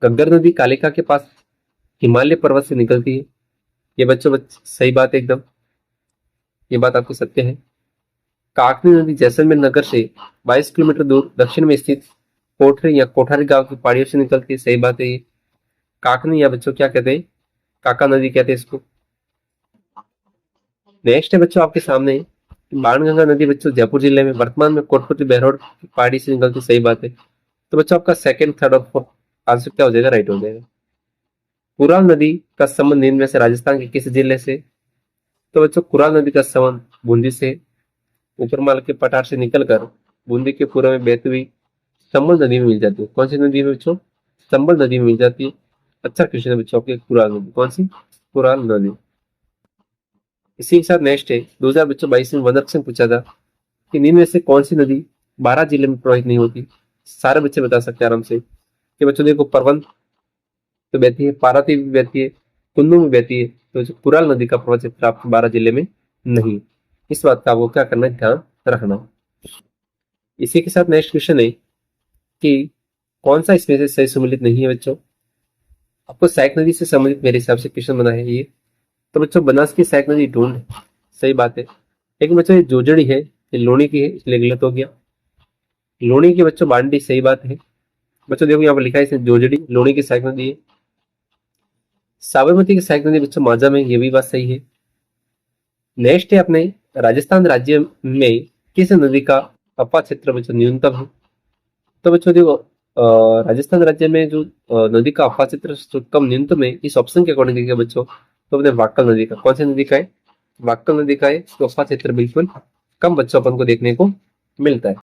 घग्गर नदी कालिका के पास हिमालय पर्वत से निकलती है, ये बच्चों सही बात है एकदम, ये बात आपकी सत्य है। काकनी नदी जैसलमेर नगर से 22 किलोमीटर दूर दक्षिण में स्थित कोठरी या कोठारी गांव की पहाड़ियों से निकलती है, सही बात है ये। काकनी या बच्चों क्या कहते हैं? काका नदी कहते हैं इसको। नेक्स्ट है बच्चों आपके सामने बाणगंगा नदी बच्चों जयपुर जिले में वर्तमान में कोटपुतली बहरोड की पहाड़ी से निकलती, सही बात है। तो बच्चों आपका सेकंड थर्ड और फोर्थ आंसर क्या हो जाएगा? राइट हो जाएगा। कुराल नदी का संबंध निम्न में से राजस्थान के किस जिले से? तो बच्चों कुराल नदी का संबंध बूंदी से, ऊपरमाल के पठार से निकलकर बूंदी के पूर्व में बहती हुई संबल नदी में मिल जाती है। कौन सी नदी में बच्चों? संबल नदी में मिल जाती है। अच्छा क्वेश्चन है बच्चों आपके, कुराल नदी कौन सी? कुराल नदी। इसी के साथ नेक्स्ट है 2022 में वनरक्षण से पूछा था कि निम्न में से कौन सी नदी 12 जिले में प्रवाहित नहीं होती? सारे बच्चे बता सकते हैं आराम से कि बच्चों देखो परवन तो बहती है, पाराती भी बहती है, कुल्लू में बहती है, तो जो कुराल नदी का प्रवाह क्षेत्र आपके 12 जिले में नहीं, इस बात का आपको क्या करना है? ध्यान रखना। इसी के साथ नेक्स्ट क्वेश्चन है कि कौन सा इसमें से सही सम्मिलित नहीं है बच्चों? आपको सहायक नदी से संबंधित मेरे हिसाब से क्वेश्चन बना है ये, तो बच्चों बनास की सहायक नदी ढूंढ है, सही बात है। लेकिन बच्चों ये जोजड़ी है, ये लोणी की है, इसलिए गलत हो गया। लोणी की बच्चों बांडी, सही बात है। बच्चों देखो यहाँ पर लिखा है इसमें जोजड़ी लोणी की सहायक नदी है। साबरमती की सहायक नदी बच्चों माजा में, ये भी बात सही है। नेक्स्ट है अपने राजस्थान राज्य में किस नदी का अपा क्षेत्र बच्चों न्यूनतम है? तो बच्चों देखो राजस्थान राज्य में जो नदी का अपा क्षेत्र जो कम न्यूनतम है, इस ऑप्शन के अकॉर्डिंग देखिए बच्चों, तो अपने वाक्कल नदी का। कौन सी नदी का है? वाक्कल नदी का है, तो अपा क्षेत्र बिल्कुल कम बच्चों अपन को देखने को मिलता है।